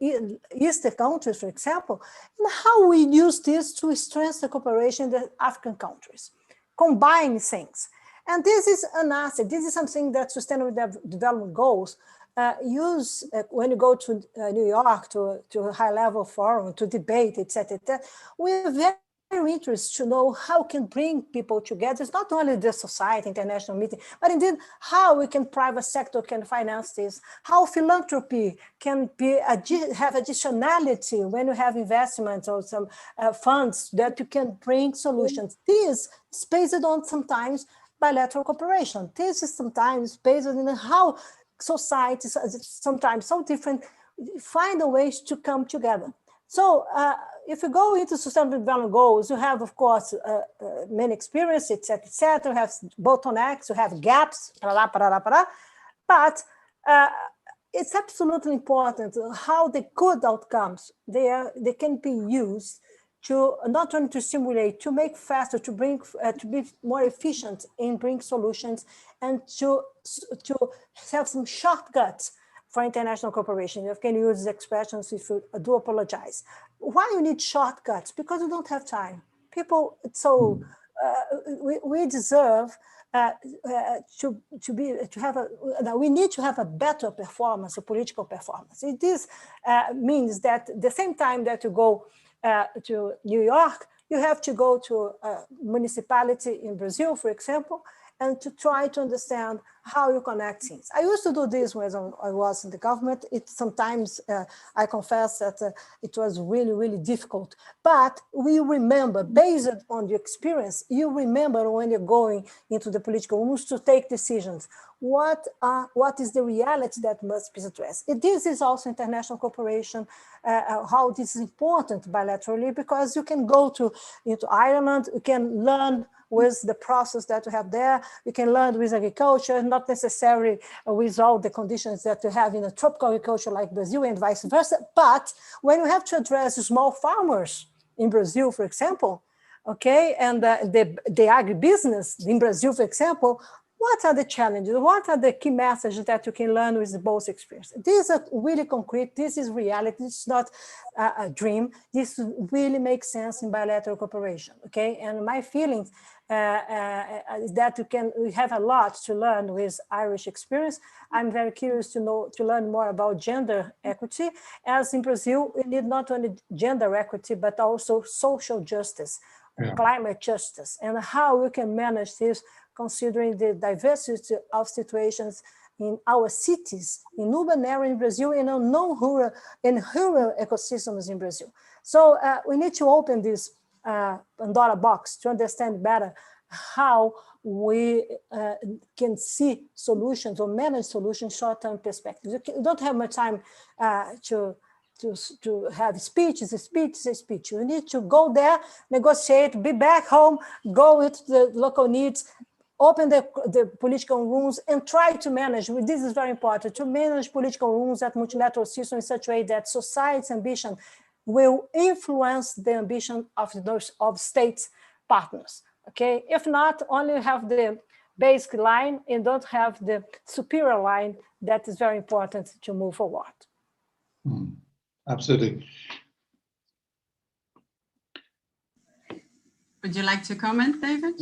Eastern countries, for example, and how we use this to strengthen cooperation in the African countries, combine things. And this is an asset. This is something that Sustainable Development Goals use when you go to New York to a high-level forum to debate, etc. We're very interested to know how we can bring people together. It's not only the society, international meeting, but indeed how we can private sector can finance this, how philanthropy can be have additionality when you have investments or some funds that you can bring solutions. This is based on sometimes bilateral cooperation. This is sometimes based on how societies, sometimes so different, find a ways to come together. So if you go into Sustainable Development Goals, you have, of course, many experiences, etc. You have bottlenecks, you have gaps, but it's absolutely important how the good outcomes, they can be used to not only to stimulate, to make faster, to bring, to be more efficient in bring solutions, and to have some shortcuts for international cooperation. You can use these expressions if you do apologize. Why you need shortcuts? Because you don't have time. People, so we deserve we need to have a better performance, a political performance. This means that the same time that you go to New York, you have to go to a municipality in Brazil, for example, and to try to understand how you connect things. I used to do this when I was in the government. It sometimes, I confess that it was really, really difficult. But we remember, based on the experience, you remember when you're going into the political rooms to take decisions. What is the reality that must be addressed? This is also international cooperation, how this is important bilaterally, because you can go into Ireland, you can learn with the process that you have there. You can learn with agriculture, not necessarily with all the conditions that you have in a tropical agriculture like Brazil and vice versa. But when you have to address small farmers in Brazil, for example, okay, and the agribusiness in Brazil, for example, what are the challenges? What are the key messages that you can learn with both experiences? These are really concrete. This is reality. This is not a dream. This really makes sense in bilateral cooperation, okay? And my feelings is that we have a lot to learn with Irish experience. I'm very curious to learn more about gender equity. As in Brazil, we need not only gender equity, but also social justice, climate justice, and how we can manage this considering the diversity of situations in our cities, in urban area in Brazil, and in non-rural and rural ecosystems in Brazil. So we need to open this Pandora box to understand better how we can see solutions or manage solutions short-term perspectives. You don't have much time to have speeches. A speech is a speech. You need to go there, negotiate, be back home, go with the local needs, open the political rooms and try to manage, this is very important, to manage political rooms at multilateral system in such a way that society's ambition will influence the ambition of states partners, okay? If not, only have the basic line and don't have the superior line, that is very important to move forward. Absolutely. Would you like to comment, David?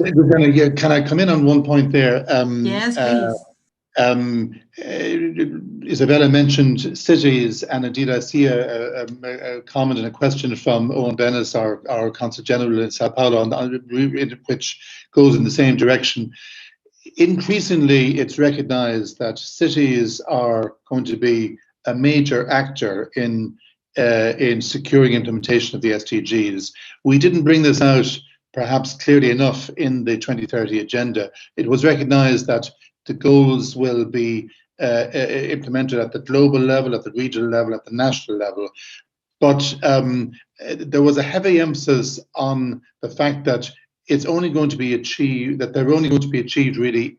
Yeah, can I come in on one point there? Yes, please. Izabella mentioned cities, and indeed I see a comment and a question from Owen Bennis, our Consul General in São Paulo, which goes in the same direction. Increasingly, it's recognized that cities are going to be a major actor in in securing implementation of the SDGs. We didn't bring this out perhaps clearly enough in the 2030 agenda. It was recognized that the goals will be implemented at the global level, at the regional level, at the national level. But there was a heavy emphasis on the fact that it's only going to be achieved, that they're only going to be achieved really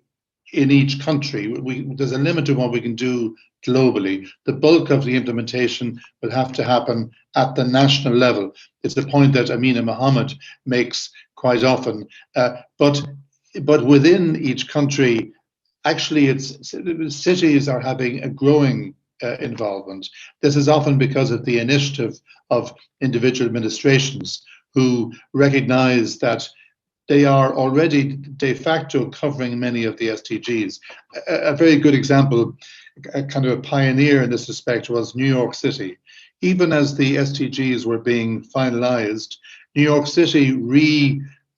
in each country. There's a limit to what we can do globally. The bulk of the implementation will have to happen at the national level. It's the point that Amina Mohammed makes quite often. But within each country, actually, cities are having a growing involvement. This is often because of the initiative of individual administrations who recognize that they are already de facto covering many of the SDGs. A very good example, a kind of a pioneer in this respect, was New York City. Even as the SDGs were being finalized, New York City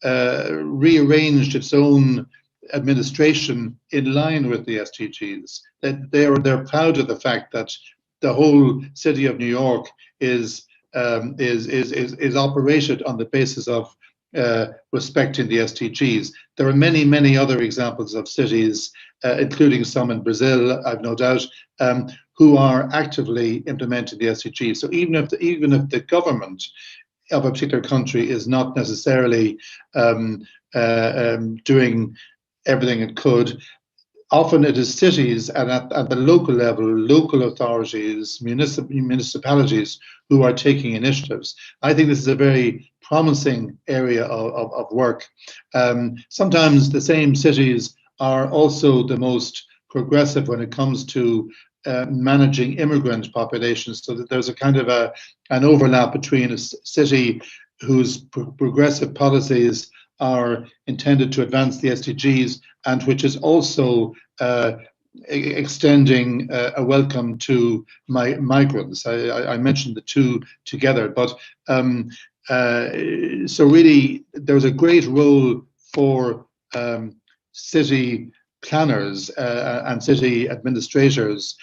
rearranged its own administration in line with the SDGs. They're proud of the fact that the whole city of New York is operated on the basis of respecting the SDGs. There are many, many other examples of cities, including some in Brazil, I've no doubt, who are actively implementing the SDGs. So even if the government of a particular country is not necessarily doing everything it could, often it is cities and at the local level, local authorities, municipalities who are taking initiatives. I think this is a very promising area of work. Sometimes the same cities are also the most progressive when it comes to managing immigrant populations, so that there's a kind of an overlap between a city whose progressive policies are intended to advance the SDGs and which is also extending a welcome to migrants. I mentioned the two together, but so really there's a great role for city planners and city administrators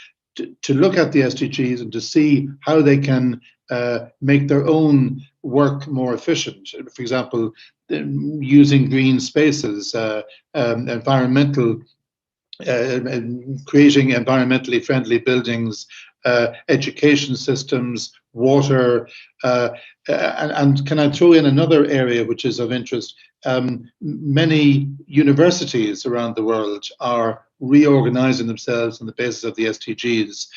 to look at the SDGs and to see how they can make their own work more efficient. For example, using green spaces, environmental, creating environmentally friendly buildings, education systems, water, and can I throw in another area which is of interest? Many universities around the world are reorganizing themselves on the basis of the SDGs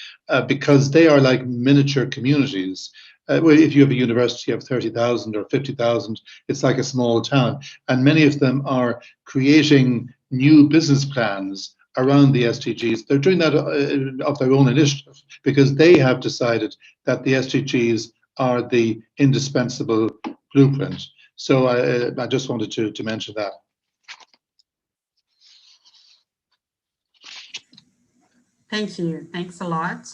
because they are like miniature communities. If you have a university of 30,000 or 50,000, it's like a small town. And many of them are creating new business plans around the SDGs. They're doing that of their own initiative because they have decided that the SDGs are the indispensable blueprint. So I just wanted to mention that. Thank you. Thanks a lot.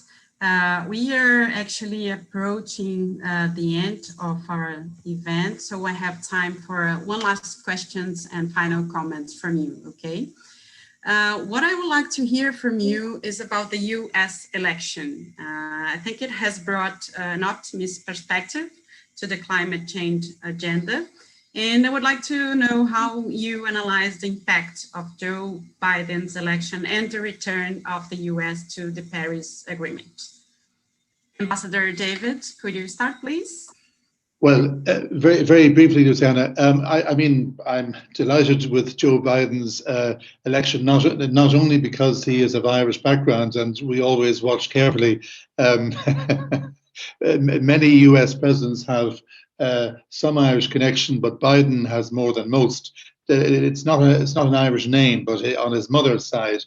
We are actually approaching the end of our event, so I have time for one last questions and final comments from you, okay? What I would like to hear from you is about the US election. I think it has brought an optimist perspective to the climate change agenda. And I would like to know how you analyze the impact of Joe Biden's election and the return of the US to the Paris Agreement. Ambassador David, could you start, please? Well, very, very briefly, Luciana, I mean, I'm delighted with Joe Biden's election, not only because he is of Irish background and we always watch carefully. Many US presidents have some Irish connection, but Biden has more than most. It's not an Irish name, but on his mother's side,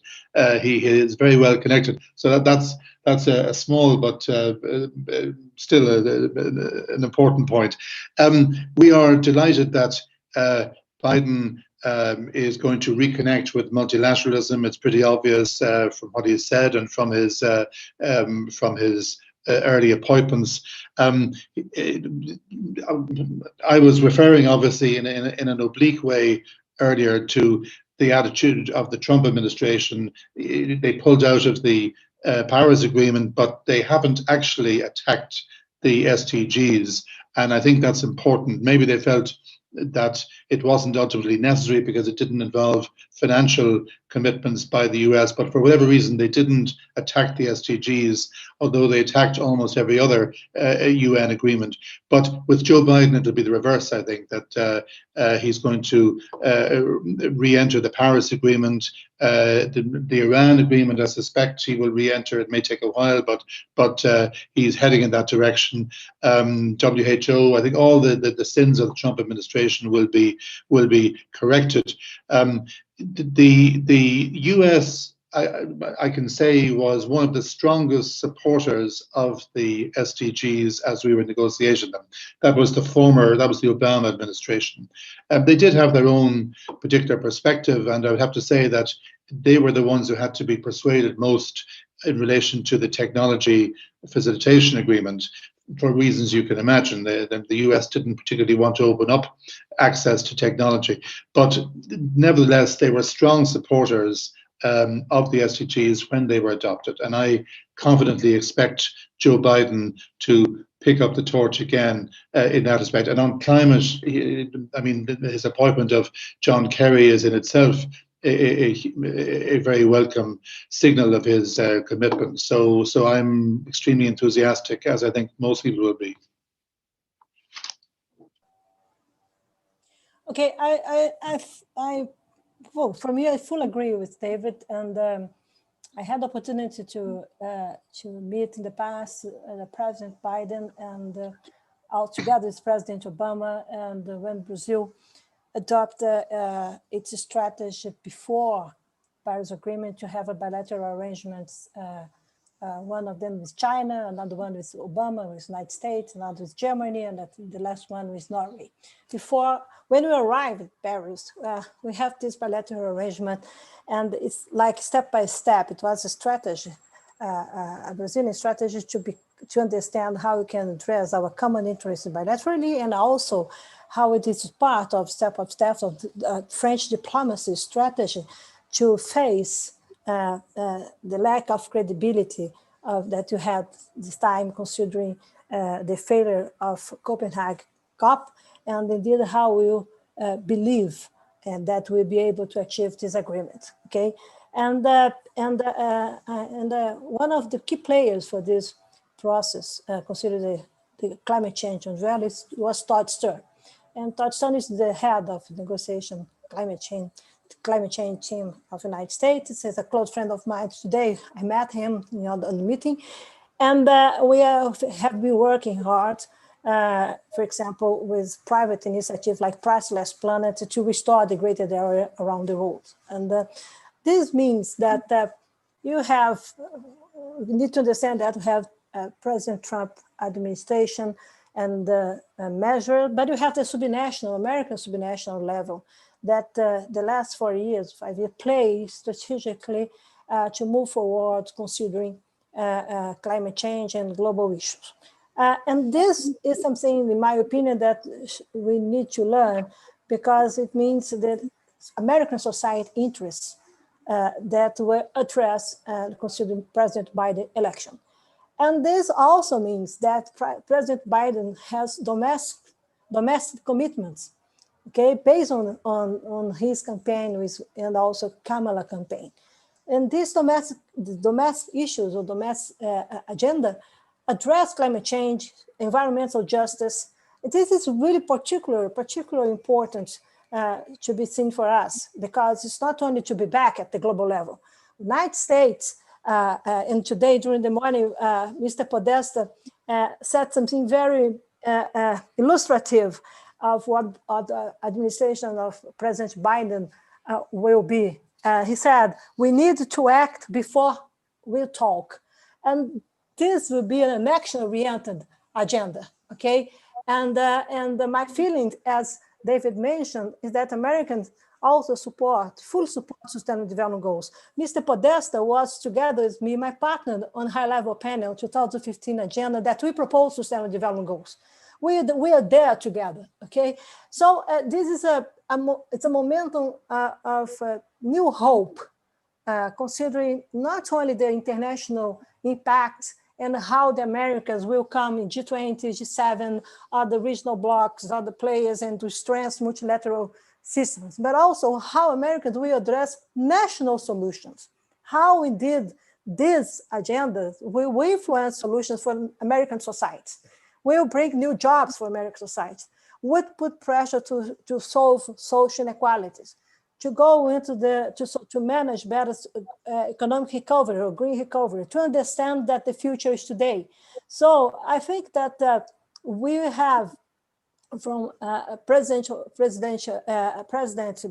he is very well connected. So that's a small but still an important point. We are delighted that Biden is going to reconnect with multilateralism. It's pretty obvious from what he said and from his early appointments. I was referring, obviously, in an oblique way earlier to the attitude of the Trump administration. They pulled out of the Paris Agreement, but they haven't actually attacked the SDGs. And I think that's important. Maybe they felt that it wasn't ultimately necessary because it didn't involve financial commitments by the US, but for whatever reason, they didn't attack the SDGs, although they attacked almost every other UN agreement. But with Joe Biden, it'll be the reverse, I think, that he's going to re-enter the Paris Agreement, the Iran agreement. I suspect he will re-enter. It may take a while, but he's heading in that direction. WHO, I think all the sins of the Trump administration will be corrected. The US, I can say, was one of the strongest supporters of the SDGs as we were negotiating them. That was the Obama administration. They did have their own particular perspective, and I would have to say that they were the ones who had to be persuaded most in relation to the technology facilitation agreement, for reasons you can imagine. The US didn't particularly want to open up access to technology, but nevertheless, they were strong supporters of the SDGs when they were adopted. And I confidently expect Joe Biden to pick up the torch again in that respect. And on climate, I mean, his appointment of John Kerry is in itself a very welcome signal of his commitment. So I'm extremely enthusiastic, as I think most people will be. Okay, well, for me, I fully agree with David, and I had the opportunity to meet in the past President Biden and all together with President Obama, and when Brazil adopted its strategy before Paris Agreement to have a bilateral arrangements. One of them with China, another one with Obama, with United States, another with Germany, and the last one with Norway. When we arrive at Paris, we have this bilateral arrangement, and it's like step by step. It was a strategy, a Brazilian strategy to understand how we can address our common interests bilaterally, and also how it is part of step of the French diplomacy strategy to face the lack of credibility that you had this time, considering the failure of Copenhagen COP, and indeed how we believe that we'll be able to achieve this agreement. Okay, and one of the key players for this process, considering the climate change on reality, was Todd Stern. And Todd Stern is the head of the negotiation climate change team of the United States. He's a close friend of mine. Today, I met him on the meeting, and we have been working hard, for example, with private initiatives like Priceless Planet to restore degraded area around the world. And this means that you need to understand that we have President Trump administration and measure, but you have the American subnational level that the last 5 years play strategically to move forward, considering climate change and global issues. And this is something, in my opinion, that we need to learn, because it means that American society interests that were addressed considering President Biden election. And this also means that President Biden has domestic commitments, okay, based on his campaign and also Kamala campaign. And these domestic issues or domestic agenda address climate change, environmental justice. This is really particularly important to be seen for us, because it's not only to be back at the global level. United States, and today during the morning, Mr. Podesta said something very illustrative of what the administration of President Biden will be. He said, we need to act before we talk. And this will be an action-oriented agenda, okay? And my feeling, as David mentioned, is that Americans also fully support Sustainable Development Goals. Mr. Podesta was, together with me, my partner on high-level panel 2015 agenda that we proposed Sustainable Development Goals. We are there together, okay? So this is it's a momentum of new hope, considering not only the international impact and how the Americans will come in G20, G7, other regional blocs, other players, and to strengthen multilateral systems, but also how Americans will address national solutions, how indeed these agendas will influence solutions for American societies, will bring new jobs for American societies, would put pressure to solve social inequalities, to go into to manage better economic recovery or green recovery, to understand that the future is today. So I think that we have from President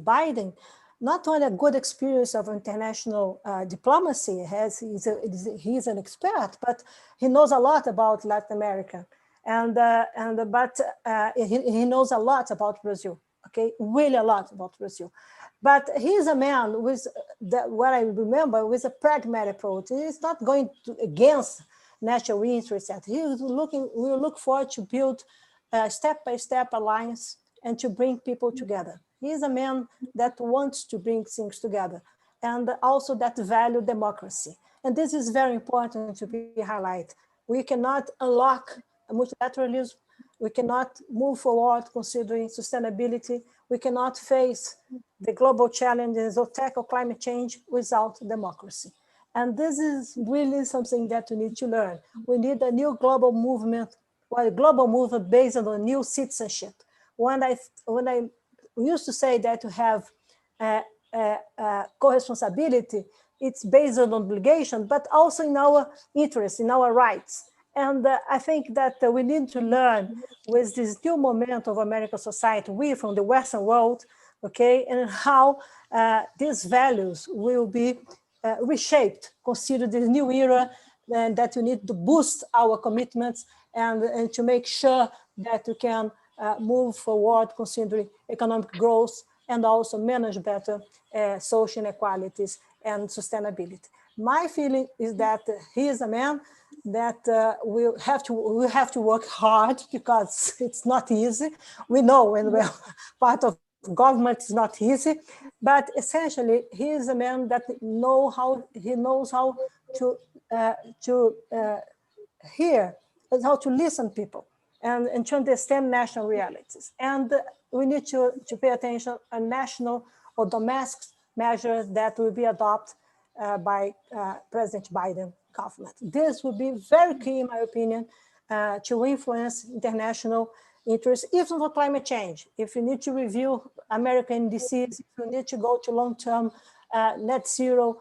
Biden, not only a good experience of international diplomacy, he's an expert, but he knows a lot about Latin America, but he knows a lot about Brazil. Okay, really a lot about Brazil. But he's a man with what I remember with a pragmatic approach. He's not going against national interests. He's will look forward to build step-by-step alliance and to bring people together. He's a man that wants to bring things together and also that value democracy. And this is very important to be highlighted. We cannot unlock multilateralism. We cannot move forward considering sustainability. We cannot face the global challenges or tackle climate change without democracy. And this is really something that we need to learn. We need a new global movement, or a global movement based on new citizenship. When I used to say that to have co-responsibility, it's based on obligation, but also in our interests, in our rights. And I think that we need to learn with this new moment of American society, we from the Western world, okay, and how these values will be reshaped, consider this new era, and that we need to boost our commitments and to make sure that we can move forward considering economic growth and also manage better social inequalities and sustainability. My feeling is that he is a man that we'll have to work hard because it's not easy. We know when we're part of government is not easy, but essentially he is a man that knows how to hear and how to listen to people and to understand national realities. And we need to pay attention to national or domestic measures that will be adopted by President Biden government. This would be very key, in my opinion, to influence international interests, even for climate change. If you need to review American indices, if you need to go to long-term net zero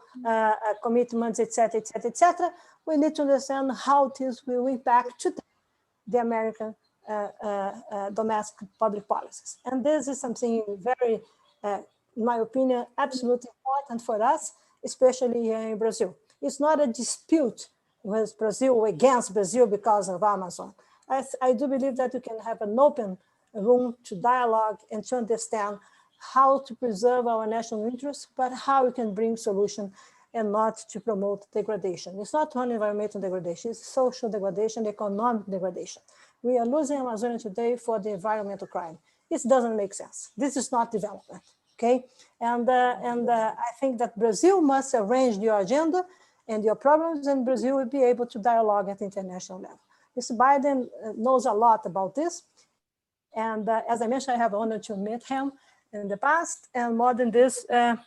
commitments, etc., etc., etc., we need to understand how this will impact today the American domestic public policies. And this is something very, in my opinion, absolutely important for us, especially here in Brazil. It's not a dispute with Brazil or against Brazil because of Amazon. I do believe that we can have an open room to dialogue and to understand how to preserve our national interests, but how we can bring solution and not to promote degradation. It's not only environmental degradation, it's social degradation, economic degradation. We are losing Amazonia today for the environmental crime. This doesn't make sense. This is not development, okay? And I think that Brazil must arrange your agenda and your problems, and Brazil will be able to dialogue at the international level. Mr. Biden knows a lot about this. And as I mentioned, I have the honor to meet him in the past, and more than this, to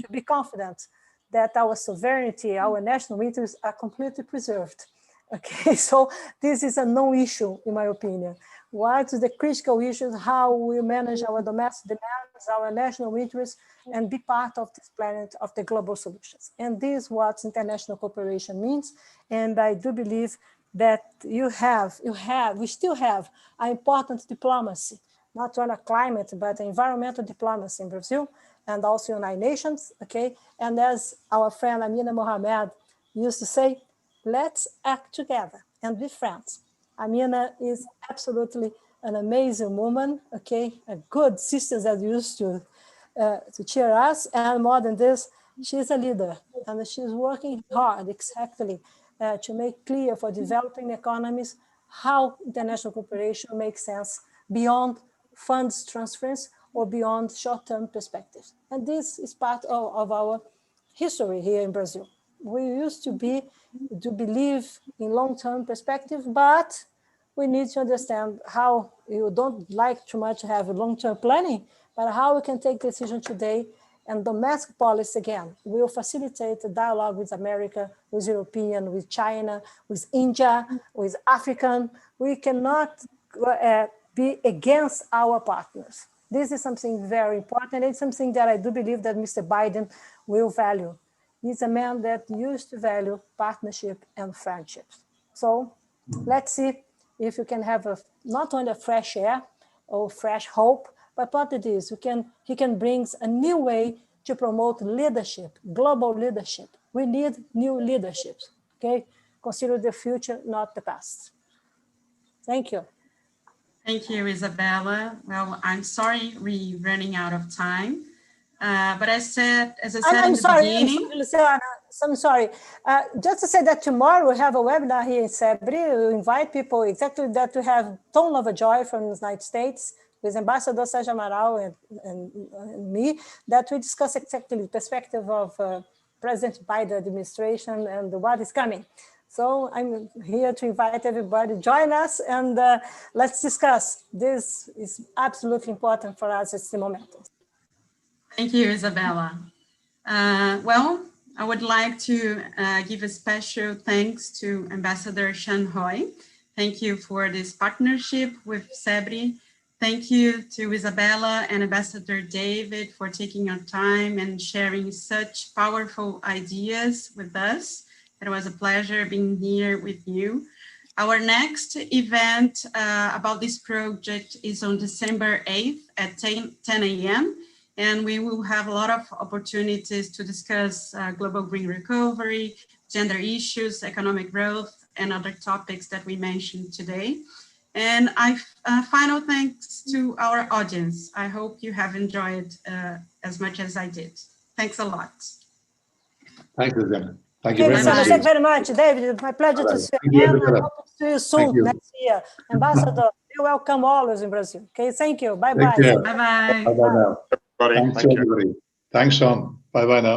be confident that our sovereignty, our national interests are completely preserved. Okay, so this is a no-issue, in my opinion. What is the critical issue is how we manage our domestic demands, our national interests, and be part of this planet of the global solutions. And this is what international cooperation means. And I do believe that we still have an important diplomacy, not only climate, but environmental diplomacy in Brazil and also United Nations, okay? And as our friend Amina Mohamed used to say, let's act together and be friends. Amina is absolutely an amazing woman, okay? A good sister that used to cheer us. And more than this, she's a leader and she's working hard exactly to make clear for developing economies how international cooperation makes sense beyond funds transference or beyond short-term perspectives. And this is part of our history here in Brazil. we used to believe in long-term perspective, but we need to understand how you don't like too much to have a long-term planning, but how we can take decision today. And domestic policy, again, will facilitate the dialogue with America, with European, with China, with India, with African. We cannot be against our partners. This is something very important. It's something that I do believe that Mr. Biden will value. He's a man that used to value partnership and friendships. So let's see if you can have not only a fresh air or fresh hope, but what it is, he can bring a new way to promote leadership, global leadership. We need new leaderships, okay? Consider the future, not the past. Thank you. Thank you, Izabella. Well, I'm sorry we're running out of time, but as I said in the beginning. Luciana, I'm sorry. Just to say that tomorrow we have a webinar here in CEBRI. We invite people exactly that to have Tone of a Joy from the United States, with Ambassador Sérgio Amaral and me, that we discuss exactly the perspective of President Biden administration and what is coming. So I'm here to invite everybody to join us and let's discuss. This is absolutely important for us at the moment. Thank you, Izabella. Well, I would like to give a special thanks to Ambassador Seán Hoy. Thank you for this partnership with CEBRI. Thank you to Izabella and Ambassador David for taking your time and sharing such powerful ideas with us. It was a pleasure being here with you. Our next event about this project is on December 8th at 10 a.m. And we will have a lot of opportunities to discuss global green recovery, gender issues, economic growth, and other topics that we mentioned today. And final thanks to our audience. I hope you have enjoyed as much as I did. Thanks a lot. Thank you, Luciana. Thank you very much. Thank you very much, David. It's my pleasure to see you again. I hope to see you soon next year. Ambassador, you're welcome always in Brazil. Okay, thank you. Bye-bye. Bye-bye. Bye-bye now. Thanks, everybody. Thanks, Sean. Bye-bye now.